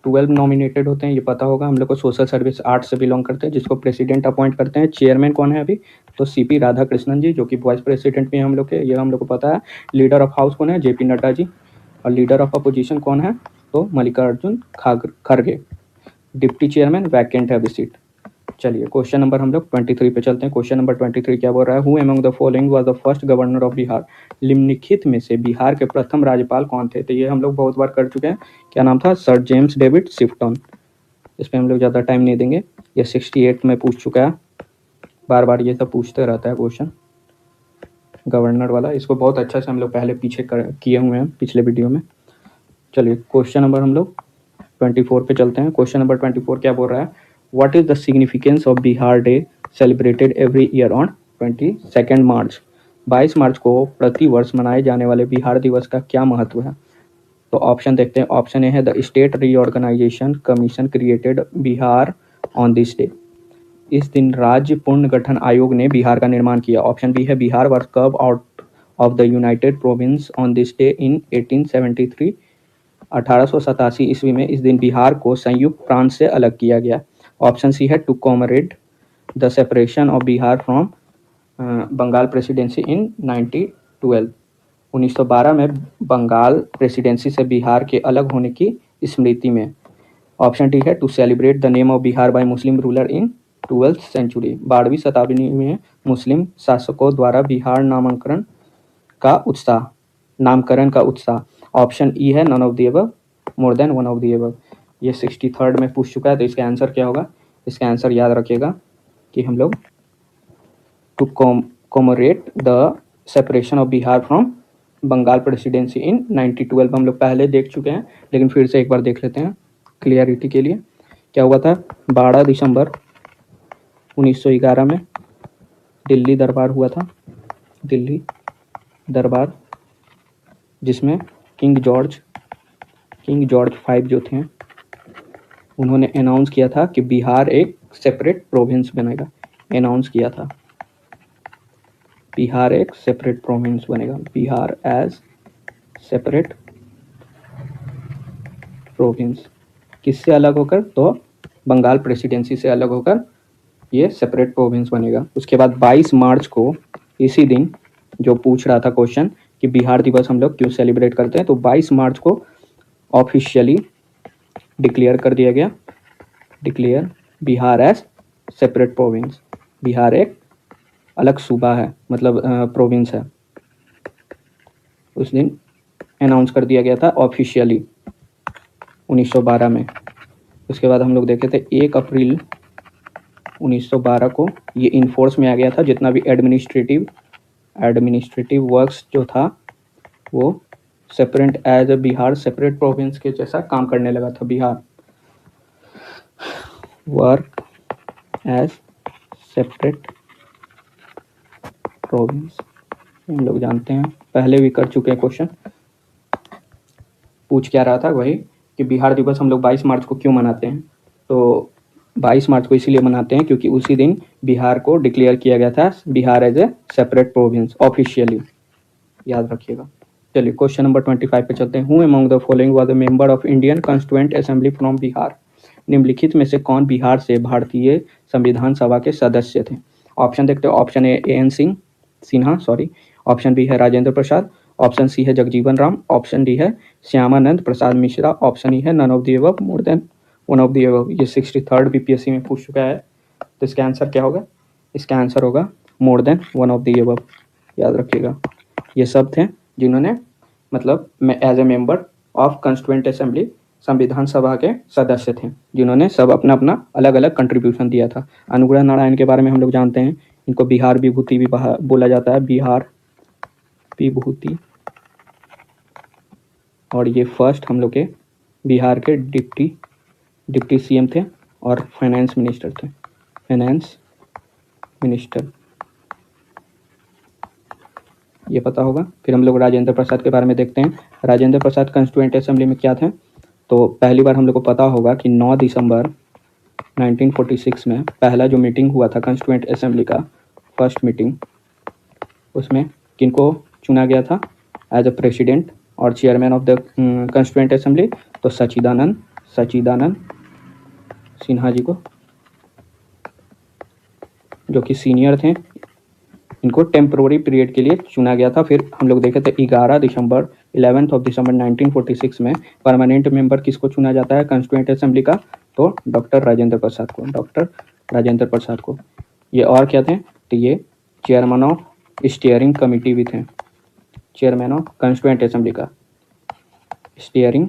12 नॉमिनेटेड होते हैं, ये पता होगा हम लोग को। सोशल सर्विस आर्ट से बिलोंग करते हैं, जिसको प्रेसिडेंट अपॉइंट करते हैं। चेयरमैन कौन है अभी, तो सीपी राधाकृष्णन जी, जो कि वाइस प्रेसिडेंट भी हैं हम लोग के, ये हम लोग को पता है। लीडर ऑफ हाउस कौन है, जेपी नड्डा जी। और लीडर ऑफ अपोजिशन कौन है, तो मल्लिकार्जुन खड़गे। डिप्टी चेयरमैन वैकेंट है अभी सीट। चलिए क्वेश्चन नंबर हम लोग 23 पे चलते हैं। क्वेश्चन नंबर 23 क्या बोल रहा है, who among the following was the first governor of Bihar. निम्नलिखित में से बिहार के प्रथम राज्यपाल कौन थे, तो ये हम लोग बहुत बार कर चुके हैं। क्या नाम था, सर जेम्स डेविड शिफ्टन। इस पर हम लोग ज़्यादा टाइम नहीं देंगे, ये 68 में पूछ चुका है, बार बार ये सब पूछते रहता है क्वेश्चन गवर्नर वाला। इसको बहुत अच्छा से हम लोग पहले पीछे किए हुए हैं पिछले वीडियो में। चलिए क्वेश्चन नंबर हम लोग 24 पे चलते हैं। क्वेश्चन नंबर 24 क्या बोल रहा है, what is the significance of Bihar day celebrated every year on 22 मार्च। 22 मार्च को प्रतिवर्ष मनाए जाने वाले बिहार दिवस का क्या महत्व है। तो ऑप्शन देखते हैं। ऑप्शन ए है the state reorganisation commission created Bihar on this day. इस दिन राज्य पुनर्गठन आयोग ने बिहार का निर्माण किया। ऑप्शन बी है Bihar was curve out of the United province on this day in 1873। 1887 ईस्वी में इस दिन बिहार को संयुक्त प्रांत से अलग किया गया। ऑप्शन सी है to commemorate the separation of Bihar from Bengal presidency in 1912। 1912 में बंगाल प्रेसिडेंसी से बिहार के अलग होने की स्मृति में। ऑप्शन डी है to celebrate the name of Bihar by Muslim ruler in 12th century. 12वीं शताब्दी में मुस्लिम शासकों द्वारा बिहार नामकरण का उत्साह। ऑप्शन ई है none of the above, more than one of the above. ये 63rd में पूछ चुका है, तो इसका आंसर क्या होगा, इसका आंसर याद रखिएगा कि हम लोग to commemorate the separation of Bihar from Bengal presidency in 1912 हम लोग पहले देख चुके हैं, लेकिन फिर से एक बार देख लेते हैं क्लियरिटी के लिए। क्या हुआ था? 12 दिसंबर 1911 में दिल्ली दरबार हुआ था, दिल्ली दरबार, जिसमें किंग जॉर्ज V जो थे उन्होंने अनाउंस किया था कि बिहार एक सेपरेट प्रोविंस बनेगा। अनाउंस किया था बिहार एक सेपरेट प्रोविंस बनेगा, बिहार एज सेपरेट प्रोविंस। किससे अलग होकर? तो बंगाल प्रेसिडेंसी से अलग होकर ये सेपरेट प्रोविंस बनेगा। उसके बाद 22 मार्च को, इसी दिन जो पूछ रहा था क्वेश्चन कि बिहार दिवस हम लोग क्यों सेलिब्रेट करते हैं, तो 22 मार्च को ऑफिशियली डिक्लेयर कर दिया गया, declare Bihar as separate province. Bihar एक अलग सूबा है, मतलब प्रोविंस है। उस दिन अनाउंस कर दिया गया था ऑफिशियली 1912 में। उसके बाद हम लोग देखे थे 1 अप्रैल 1912 को ये इन्फोर्स में आ गया था। जितना भी एडमिनिस्ट्रेटिव वर्क्स जो था वो separate as a Bihar separate province के जैसा काम करने लगा था। Bihar work as separate province, हम लोग जानते हैं, पहले भी कर चुके हैं क्वेश्चन। पूछ क्या रहा था? वही कि बिहार दिवस हम लोग 22 मार्च को क्यों मनाते हैं, तो 22 मार्च को इसीलिए मनाते हैं क्योंकि उसी दिन बिहार को डिक्लेयर किया गया था Bihar as a separate province officially, याद रखिएगा। चलिए क्वेश्चन नंबर 25 पे चलते हैं। Who among the following was a member of Indian constituent assembly from Bihar? निम्नलिखित में से कौन बिहार से भारतीय संविधान सभा के सदस्य थे? ऑप्शन देखते हैं। Option A N Sinha, option B है राजेंद्र प्रसाद, ऑप्शन सी है जगजीवन राम, ऑप्शन डी है श्यामानंद प्रसाद मिश्रा, ऑप्शन ई है none of the above, more than one of the above. ये 63rd बीपीएससी में पूछ चुका है, तो इसका आंसर क्या होगा? इसका आंसर होगा more than one of the above, याद रखिएगा। ये सब थे जिन्होंने मतलब as a member of constituent assembly संविधान सभा के सदस्य थे, जिन्होंने सब अपना अपना अलग अलग कंट्रीब्यूशन दिया था। अनुग्रह नारायण के बारे में हम लोग जानते हैं, इनको बिहार विभूति भी बोला जाता है, बिहार विभूति। और ये फर्स्ट हम लोग के बिहार के डिप्टी सीएम थे और फाइनेंस मिनिस्टर थे, फाइनेंस मिनिस्टर, ये पता होगा। फिर हम लोग राजेंद्र प्रसाद के बारे में देखते हैं। राजेंद्र प्रसाद कॉन्स्टिट्यूएंट असेंबली में क्या थे? तो पहली बार हम लोग को पता होगा कि 9 दिसंबर 1946 में पहला जो मीटिंग हुआ था कॉन्स्टिट्यूएंट असेंबली का, फर्स्ट मीटिंग, उसमें किनको चुना गया था एज अ प्रेसिडेंट और chairman of the constituent assembly? तो सच्चिदानंद सिन्हा जी को, जो कि सीनियर थे, इनको टेम्पोररी पीरियड के लिए चुना गया था। फिर हम लोग देखे थे 11 दिसंबर 1946 में परमानेंट मेंबर किसको चुना जाता है कॉन्स्टिट्यूएंट असेंबली का? तो डॉक्टर राजेंद्र प्रसाद को। ये और क्या थे? तो ये चेयरमैन ऑफ स्टीयरिंग कमेटी भी थे, चेयरमैन ऑफ कॉन्स्टिट्यूएंट असेंबली का स्टीयरिंग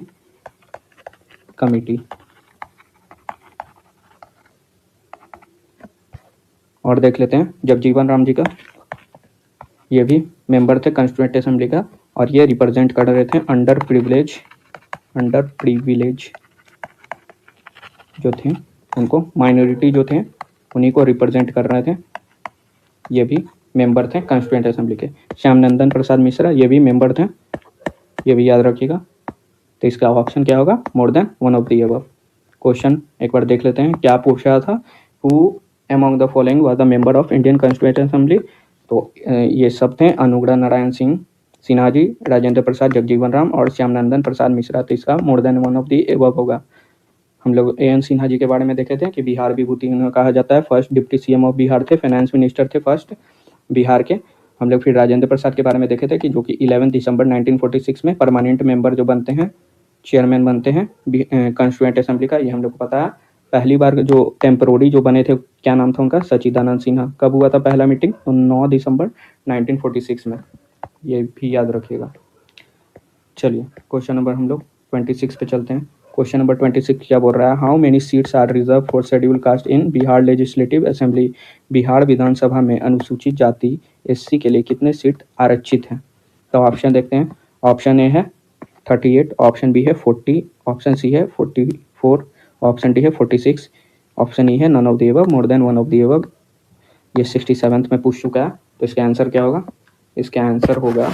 कमेटी। और देख लेते हैं जगजीवन राम जी का, ये भी मेंबर थे कॉन्स्टिट्यूएंट असेंबली का, और ये रिप्रेजेंट कर रहे थे अंडर प्रिविलेज जो थे, उनको माइनॉरिटी जो थे उन्हीं को रिप्रेजेंट कर रहे थे। ये भी मेंबर थे कॉन्स्टिट्यूएंट असेंबली के। श्यामनंदन प्रसाद मिश्रा ये भी मेंबर थे, ये भी याद रखिएगा। तो इसका ऑप्शन क्या होगा? More than one of the above. Question एक बार देख लेते हैं क्या पूछ रहा था। Who among the following was the member of Indian constituent assembly? तो ये सब थे अनुग्रह नारायण सिन्हा जी, राजेंद्र प्रसाद, जगजीवन राम और श्यामनंदन प्रसाद मिश्रा। तो इसका मोर than one of the above होगा। हम लोग एन सिन्हा जी के बारे में देखे थे कि बिहार विभूति कहा जाता है, first deputy CM of Bihar थे, फाइनेंस मिनिस्टर थे फर्स्ट बिहार के। हम लोग फिर राजेंद्र प्रसाद के बारे में देखे थे कि जो कि 11 दिसंबर 1946 में परमानेंट मेंबर जो बनते हैं, चेयरमैन बनते हैं कॉन्स्टिट्यूएंट असेंबली का, ये हम लोग को पता है। पहली बार जो टेम्पोररी जो बने थे, क्या नाम था उनका? सच्चिदानंद सिन्हा। कब हुआ था पहला मीटिंग? तो 9 दिसंबर 1946 में, ये भी याद रखिएगा। चलिए क्वेश्चन नंबर हम लोग 26 पे चलते हैं। क्वेश्चन नंबर 26 क्या बोल रहा है, how many seats are reserve for schedule caste in Bihar legislative assembly. Bihar Vidhansabha में अनुसूचित जाति एससी के लिए कितने सीट आरक्षित हैं। तो ऑप्शन देखते हैं। ऑप्शन ए है 38, ऑप्शन बी है 40, ऑप्शन सी है 44, ऑप्शन डी है 46, ऑप्शन ई है none of the above, more than one of the above. ये 67th में पूछ चुका है, तो इसका आंसर क्या होगा। इसका आंसर होगा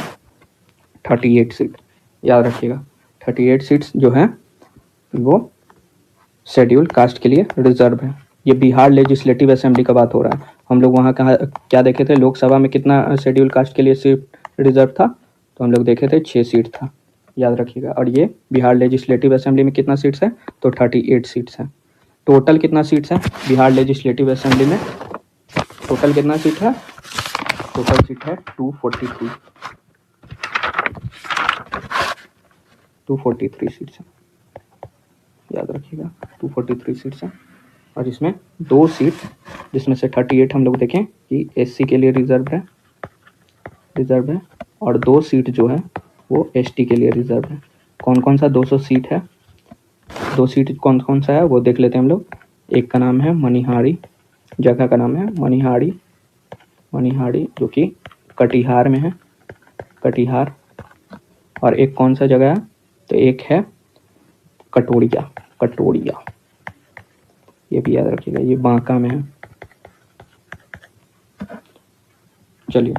38 सीट। याद रखिएगा 38 सीट्स जो है वो शेड्यूल कास्ट के लिए रिजर्व है। ये बिहार लेजिस्लेटिव असेंबली का बात हो रहा है। हम लोग वहाँ कहाँ क्या देखे थे, लोकसभा में कितना शेड्यूल कास्ट के लिए सीट रिजर्व था, तो हम लोग देखे थे 6 सीट था। याद रखिएगा। और ये बिहार लेजिस्लेटिव असेंबली में कितना सीट्स है, तो 38 सीट्स है। टोटल कितना सीट्स है बिहार लेजिस्लेटिव असेंबली में, टोटल कितना सीट है, टोटल सीट है 243, 243 सीट्स है। याद रखिएगा 243 सीट्स हैं। और इसमें 2 सीट जिसमें से 38 हम लोग देखें कि एससी के लिए रिजर्व है, और 2 सीट जो है वो एसटी के लिए रिजर्व है। कौन कौन सा 200 सीट है, 2 सीट कौन कौन सा है वो देख लेते हैं हम लोग। एक का नाम है मनिहारी, जगह का नाम है मनिहारी, जो कि कटिहार में है, कटिहार। और एक कौन सा जगह है, तो एक है कटोरिया, ये भी याद रखिएगा, ये बांका में है। चलिए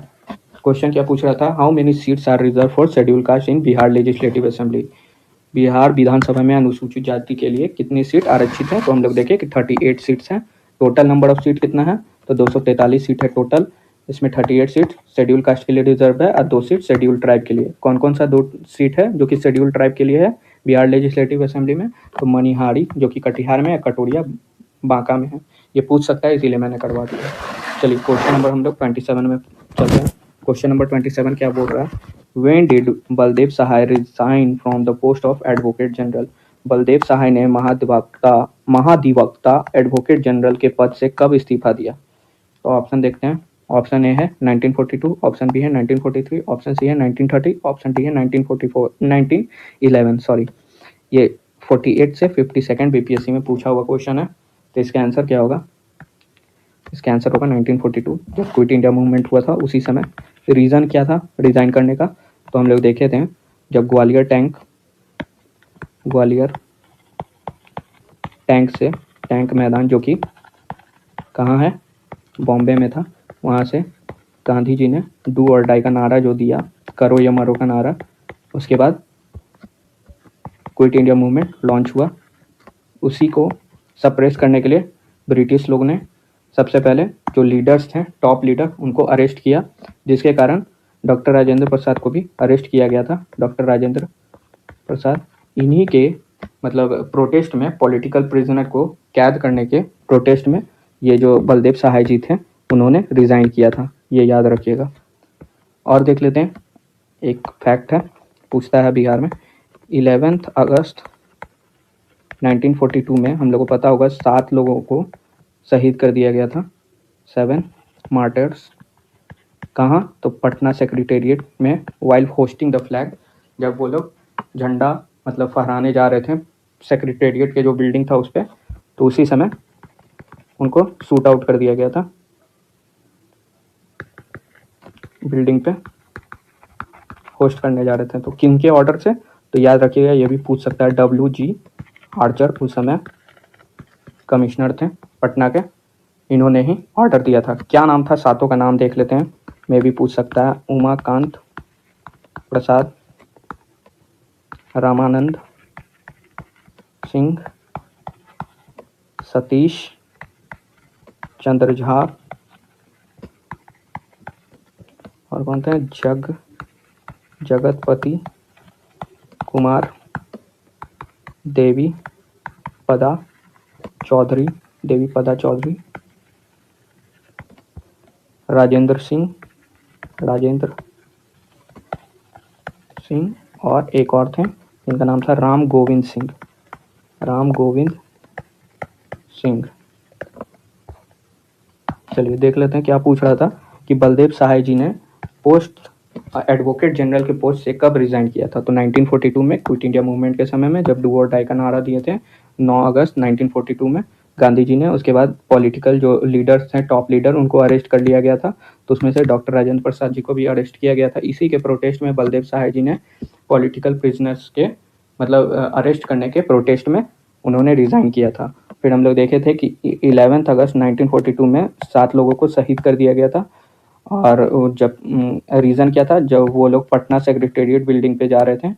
क्वेश्चन क्या पूछ रहा था, how many seats are reserve for schedule caste in Bihar legislative assembly. Bihar Vidhansabha में अनुसूचित जाति के लिए कितनी सीट आरक्षित है, तो हम लोग देखें कि 38 सीट्स हैं। टोटल नंबर ऑफ सीट कितना है, तो 243 सीट है टोटल। इसमें 38 सीट शेड्यूल कास्ट के लिए रिजर्व है और 2 सीट शेड्यूल ट्राइब के लिए। कौन कौन सा 2 सीट है जो कि शेड्यूल ट्राइब के लिए है बिहार लेजिस्लेटिव असेंबली में, तो मनिहारी जो कि कटिहार में है, कटोरिया बांका में है। ये पूछ सकता है, इसीलिए मैंने करवा दिया। चलिए क्वेश्चन नंबर हम लोग 27 में चलते हैं। क्वेश्चन नंबर 27 क्या बोल रहा है, when did Baldev Sahay resign from the post of advocate general. Baldev Sahay ने महाधिवक्ता एडवोकेट जनरल के पद से कब इस्तीफा दिया। तो ऑप्शन देखते हैं। ऑप्शन ए है 1942, ऑप्शन बी है 1943, ऑप्शन सी है 1930, ऑप्शन डी है 1911 सॉरी। ये 48 से 52 बीपीएससी में पूछा हुआ क्वेश्चन है, तो इसका आंसर क्या होगा। इसका आंसर होगा 1942, जब क्विट इंडिया मूवमेंट हुआ था उसी समय। रीज़न क्या था रिजाइन करने का, तो हम लोग देखे थे जब ग्वालियर टैंक मैदान जो कि कहाँ है, बॉम्बे में था, वहाँ से गांधी जी ने डू और डाई का नारा जो दिया, करो या मरो का नारा, उसके बाद क्विट इंडिया मूवमेंट लॉन्च हुआ। उसी को सप्रेस करने के लिए ब्रिटिश लोग ने सबसे पहले जो लीडर्स थे, टॉप लीडर, उनको अरेस्ट किया, जिसके कारण डॉक्टर राजेंद्र प्रसाद को भी अरेस्ट किया गया था। डॉक्टर राजेंद्र प्रसाद इन्हीं के प्रोटेस्ट में, पॉलिटिकल प्रिजनर को कैद करने के प्रोटेस्ट में ये जो बलदेव सहाय जी थे उन्होंने रिजाइन किया था, ये याद रखिएगा। और देख लेते हैं, एक फैक्ट है, पूछता है बिहार में 11 अगस्त 1942 में हम लोगों को पता होगा 7 लोगों को शहीद कर दिया गया था, 7 मार्टर्स। कहाँ, तो पटना सेक्रेटेरिएट में, वाइल होस्टिंग द फ्लैग, जब वो लोग झंडा फहराने जा रहे थे सेक्रेटेरिएट के जो बिल्डिंग था उस पर, तो उसी समय उनको शूट आउट कर दिया गया था बिल्डिंग पे, होस्ट करने जा रहे थे। तो किन के ऑर्डर से, तो याद रखिएगा, ये भी पूछ सकता है, WG आर्चर उस समय कमिश्नर थे पटना के, इन्होंने ही ऑर्डर दिया था। क्या नाम था, 7 का नाम देख लेते हैं, मैं भी पूछ सकता है, उमाकांत प्रसाद, रामानंद सिंह, सतीश चंद्र झा, और कौन थे, जगतपति कुमार, देवी पदा चौधरी, राजेंद्र सिंह, और एक और थे, इनका नाम था राम गोविंद सिंह। चलिए देख लेते हैं क्या पूछ रहा था कि बलदेव सहाय जी ने पोस्ट एडवोकेट जनरल के पोस्ट से कब रिजाइन किया था? तो 1942 में, क्विट इंडिया मूवमेंट के समय में, जब डू और डाई का नारा दिए थे 9 अगस्त 1942 में गांधी जी ने। उसके बाद पॉलिटिकल जो लीडर्स हैं, टॉप लीडर, उनको अरेस्ट कर लिया गया था। तो उसमें से डॉक्टर राजेंद्र प्रसाद जी को भी अरेस्ट किया गया था। इसी के प्रोटेस्ट में बलदेव सहाय जी ने पॉलिटिकल प्रिजनर्स के मतलब अरेस्ट करने के प्रोटेस्ट में उन्होंने रिजाइन किया था। फिर हम लोग देखे थे कि 11 अगस्त 1942 में 7 लोगों को शहीद कर दिया गया था। और जब रीज़न क्या था, जब वो लोग पटना सेक्रेटेरिएट बिल्डिंग पे जा रहे थे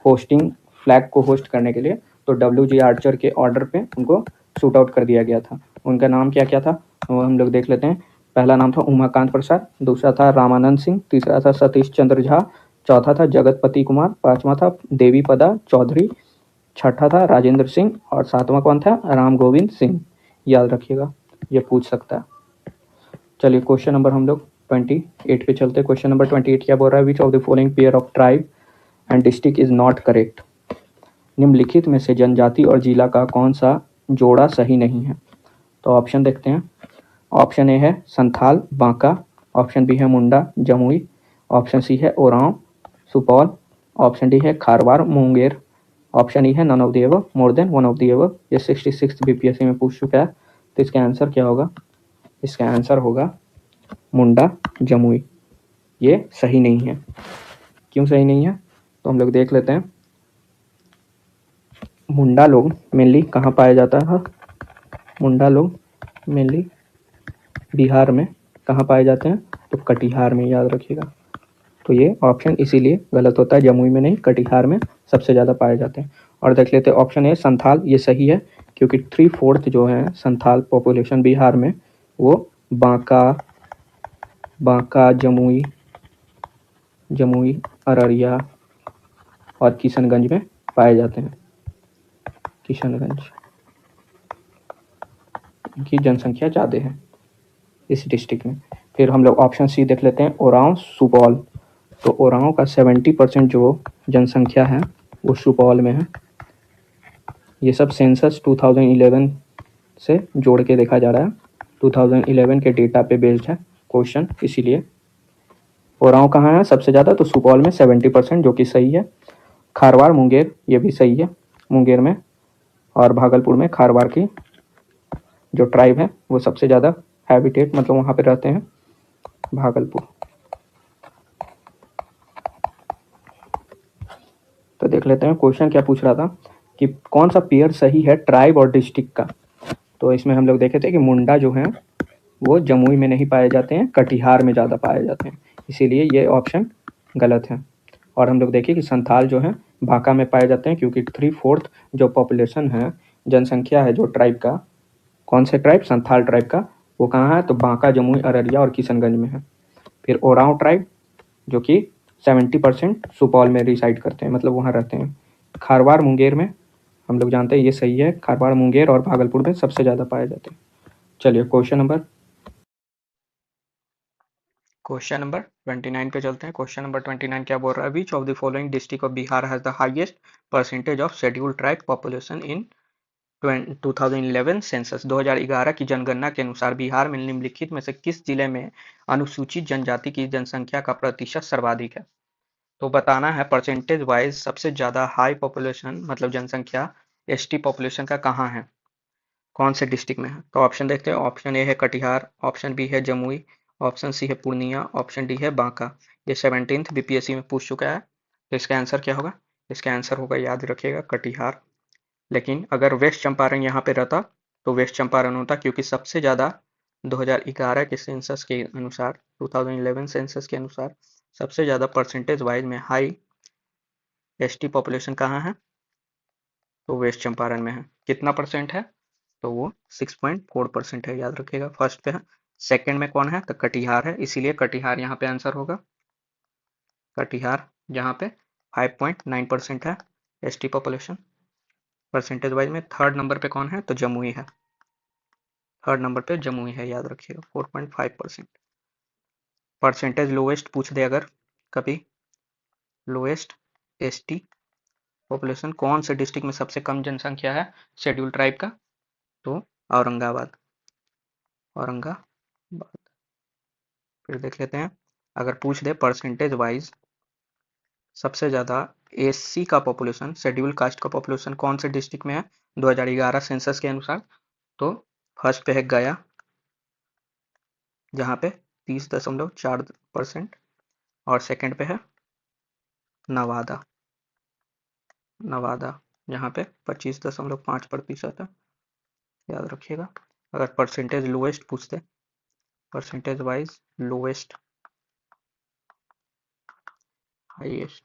होस्टिंग फ्लैग को होस्ट करने के लिए, तो डब्ल्यू जी आर्चर के ऑर्डर पे उनको शूट आउट कर दिया गया था। उनका नाम क्या क्या था वो हम लोग देख लेते हैं। पहला नाम था उमाकांत प्रसाद, दूसरा था रामानंद सिंह, तीसरा था सतीश चंद्र झा, चौथा था जगतपति कुमार, पांचवा था देवी पदा चौधरी, छठा था राजेंद्र सिंह और सातवां कौन था? राम गोविंद सिंह। याद रखिएगा, ये पूछ सकता है। चलिए क्वेश्चन नंबर हम लोग 28 पे चलते हैं। क्वेश्चन नंबर 28 क्या बोल रहा है? विच of the following pair of tribe and district is not correct? निम्नलिखित में से जनजाति और जिला का कौन सा जोड़ा सही नहीं है? तो ऑप्शन देखते हैं। ऑप्शन ए है संथाल बांका, ऑप्शन बी है मुंडा जमुई, ऑप्शन सी है ओरांव सुपौल, ऑप्शन डी है खारवार मुंगेर, ऑप्शन ई है none of the above more than one of the above. ये 66 बीपीएससी में पूछ चुका है। तो इसका आंसर क्या होगा? इसका आंसर होगा मुंडा जमुई। ये सही नहीं है। क्यों सही नहीं है? तो हम लोग देख लेते हैं। मुंडा लोग मेनली कहाँ पाया जाता है? मुंडा लोग मेनली बिहार में कहाँ पाए जाते हैं? तो कटिहार में, याद रखिएगा। तो ये ऑप्शन इसीलिए गलत होता है, जमुई में नहीं कटिहार में सबसे ज़्यादा पाए जाते हैं। और देख लेते हैं ऑप्शन ए संथाल, ये सही है क्योंकि 3/4 जो है संथाल पॉपुलेशन बिहार में वो बांका बांका जमुई जमुई अररिया और किशनगंज में पाए जाते हैं। किशनगंज की जनसंख्या ज़्यादा है इस डिस्ट्रिक्ट में। फिर हम लोग ऑप्शन सी देख लेते हैं, ओरांव सुपौल। तो ओरांव का 70% जो जनसंख्या है वो सुपौल में है। ये सब सेंसस 2011 से जोड़ के देखा जा रहा है। 2011 के डेटा पे बेस्ड है क्वेश्चन, इसीलिए ओरांव कहाँ है सबसे ज़्यादा? तो सुपौल में 70%, जो कि सही है। खारवार मुंगेर ये भी सही है, मुंगेर में और भागलपुर में खारवार की जो ट्राइब है वो सबसे ज़्यादा हैबिटेट मतलब वहाँ पे रहते हैं, भागलपुर। तो देख लेते हैं क्वेश्चन क्या पूछ रहा था कि कौन सा पेयर सही है ट्राइब और डिस्ट्रिक्ट का। तो इसमें हम लोग देखे थे कि मुंडा जो है वो जमुई में नहीं पाए जाते हैं, कटिहार में ज़्यादा पाए जाते हैं, इसीलिए ये ऑप्शन गलत है। और हम लोग देखिए कि संथाल जो है बांका में पाए जाते हैं क्योंकि 3/4 जो पॉपुलेशन है, जनसंख्या है जो ट्राइब का, कौन से ट्राइब? संथाल ट्राइब का, वो कहाँ है? तो बांका जमुई अररिया और किशनगंज में है। फिर ओरांव ट्राइब जो कि 70% सुपौल में रिसाइड करते हैं, मतलब वहाँ रहते हैं। खारवार मुंगेर में हम लोग जानते हैं ये सही है, खारवार मुंगेर और भागलपुर में सबसे ज़्यादा पाए जाते हैं। चलिए क्वेश्चन नंबर 29 पे चलते हैं। क्वेश्चन नंबर 29 क्या बोल रहा है? विच of the following district of Bihar has the highest percentage of scheduled tribe population in 2011 census? 2011 की जनगणना के अनुसार बिहार में निम्नलिखित में से किस जिले में अनुसूचित जनजाति की जनसंख्या का प्रतिशत सर्वाधिक है? तो बताना है परसेंटेज वाइज सबसे ज़्यादा हाई पॉपुलेशन मतलब जनसंख्या एसटी पॉपुलेशन का कहाँ है, कौन से डिस्ट्रिक्ट में है? तो ऑप्शन देखते हैं। ऑप्शन ए है कटिहार, ऑप्शन बी है जमुई, ऑप्शन सी है पूर्णिया, ऑप्शन डी है बांका। ये 17th बीपीएससी में पूछ चुका है। तो इसका आंसर क्या होगा? इसका आंसर होगा, याद रखिएगा, कटिहार। लेकिन अगर वेस्ट चंपारण यहाँ पे रहता तो वेस्ट चंपारण होता, क्योंकि सबसे ज़्यादा 2011 के सेंसस के अनुसार, 2011 सेंसस के अनुसार सबसे ज़्यादा परसेंटेज वाइज में हाई एसटी पॉपुलेशन कहाँ है? तो वेस्ट चंपारण में है। कितना परसेंट है? तो वो 6.4% है, याद रखिएगा। फर्स्ट पे है। सेकंड में कौन है? तो कटिहार है, इसीलिए कटिहार यहाँ पे आंसर होगा। कटिहार जहाँ पे 5.9% है एसटी पॉपुलेशन परसेंटेज वाइज में। थर्ड नंबर पे कौन है? तो जमुई है। थर्ड नंबर पे जमुई है, याद रखिएगा, 4.5%। परसेंटेज लोएस्ट पूछ दे अगर कभी, लोएस्ट एसटी पॉपुलेशन कौन से डिस्ट्रिक्ट में सबसे कम जनसंख्या है शेड्यूल ट्राइब का? तो औरंगाबाद। औरंगाबाद। फिर देख लेते हैं, अगर पूछ दे परसेंटेज वाइज सबसे ज़्यादा एससी का पॉपुलेशन, शेड्यूल कास्ट का पॉपुलेशन कौन से डिस्ट्रिक्ट में है 2011 सेंसस के अनुसार? तो फर्स्ट पे है गया, जहाँ पे 30.4%, और सेकंड पे है नवादा, जहाँ पे 25.5% है। याद रखिएगा। अगर परसेंटेज लोएस्ट पूछते, percentage wise lowest highest,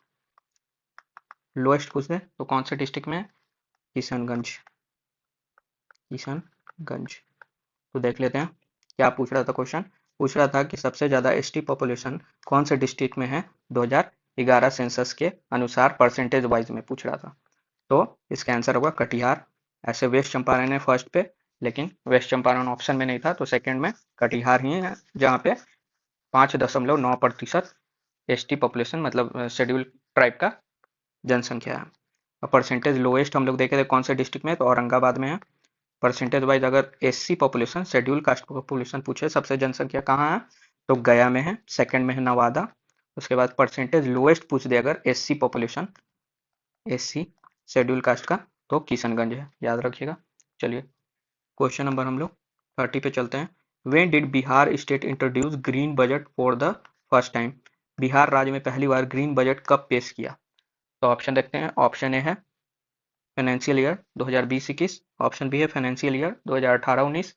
lowest पूछते तो कौन से डिस्ट्रिक्ट में? किशनगंज। तो देख लेते हैं क्या पूछ रहा था क्वेश्चन। पूछ रहा था कि सबसे ज़्यादा एसटी पॉपुलेशन कौन से डिस्ट्रिक्ट में है 2011 सेंसस के अनुसार, परसेंटेज वाइज में पूछ रहा था। तो इसका आंसर होगा कटिहार। ऐसे वेस्ट चंपारण है फर्स्ट पे, लेकिन वेस्ट चंपारण ऑप्शन में नहीं था, तो सेकंड में कटिहार ही है, जहाँ पे 5.9% एसटी पॉपुलेशन मतलब शेड्यूल ट्राइब का जनसंख्या है। और परसेंटेज लोएस्ट हम लोग देखे थे कौन से डिस्ट्रिक्ट में, तो औरंगाबाद में है। परसेंटेज वाइज अगर SC population, schedule caste population पूछे सबसे जनसंख्या कहाँ है, तो गया में है, सेकंड में है नवादा। उसके बाद परसेंटेज लोएस्ट पूछ दे अगर SC population, SC schedule caste का, तो किशनगंज है, याद रखिएगा। चलिए क्वेश्चन नंबर हम लोग 30 पे चलते हैं। When did Bihar state introduce green budget for the first time? Bihar राज्य में पहली बार ग्रीन बजट कब पेश किया? तो ऑप्शन देखते हैं। ऑप्शन ए है फाइनेंशियल ईयर 2020-21, ऑप्शन बी है फाइनेंशियल ईयर 2018-19,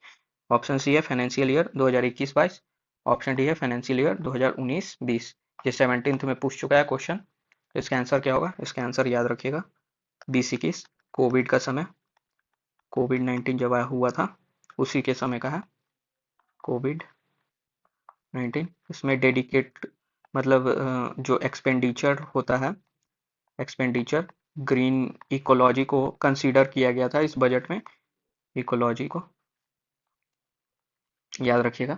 ऑप्शन सी है फाइनेंशियल ईयर 2021-22, ऑप्शन डी है फाइनेंशियल ईयर 2019-20। ये 17th में पूछ चुका है क्वेश्चन। तो इसका आंसर क्या होगा? इसका आंसर याद रखिएगा 20-21, कोविड का समय, कोविड-19 जब हुआ था उसी के समय का है कोविड-19। इसमें डेडिकेट मतलब जो एक्सपेंडिचर होता है, एक्सपेंडिचर ग्रीन इकोलॉजी को कंसीडर किया गया था इस बजट में, इकोलॉजी को याद रखिएगा,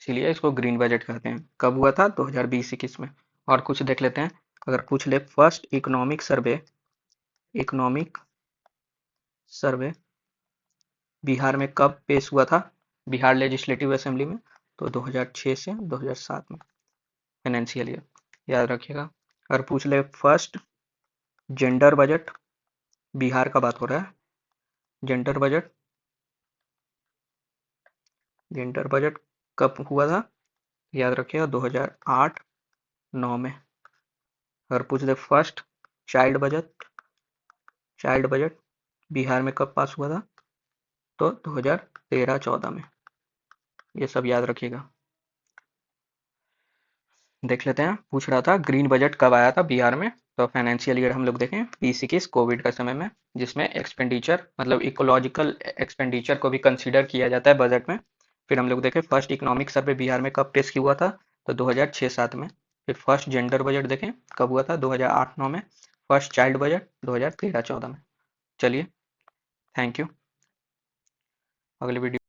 इसीलिए इसको ग्रीन बजट कहते हैं। कब हुआ था? 2020-21 में। और कुछ देख लेते हैं। अगर पूछ ले फर्स्ट इकोनॉमिक सर्वे बिहार में कब पेश हुआ था बिहार लेजिस्लेटिव असेंबली में, तो 2006 से 2007 में, फाइनेंशियल ईयर, याद रखिएगा। अगर पूछ ले फर्स्ट जेंडर बजट, बिहार का बात हो रहा है, जेंडर बजट कब हुआ था? याद रखिएगा 2008-9 में। अगर पूछ ले फर्स्ट चाइल्ड बजट बिहार में कब पास हुआ था, तो 2013-14 में। ये सब याद रखिएगा। देख लेते हैं। पूछ रहा था ग्रीन बजट कब आया था बिहार में, तो फाइनेंशियल ईयर हम लोग देखें 20-21 कोविड का समय में, जिसमें एक्सपेंडिचर मतलब इकोलॉजिकल एक्सपेंडिचर को भी कंसीडर किया जाता है बजट में। फिर हम लोग देखें फर्स्ट इकोनॉमिक सर्वे बिहार में कब पेश हुआ था, तो 2006-07 में। फिर फर्स्ट जेंडर बजट देखें कब हुआ था, 2008-9 में। फर्स्ट चाइल्ड बजट 2013-14 में। चलिए, थैंक यू। अगली वीडियो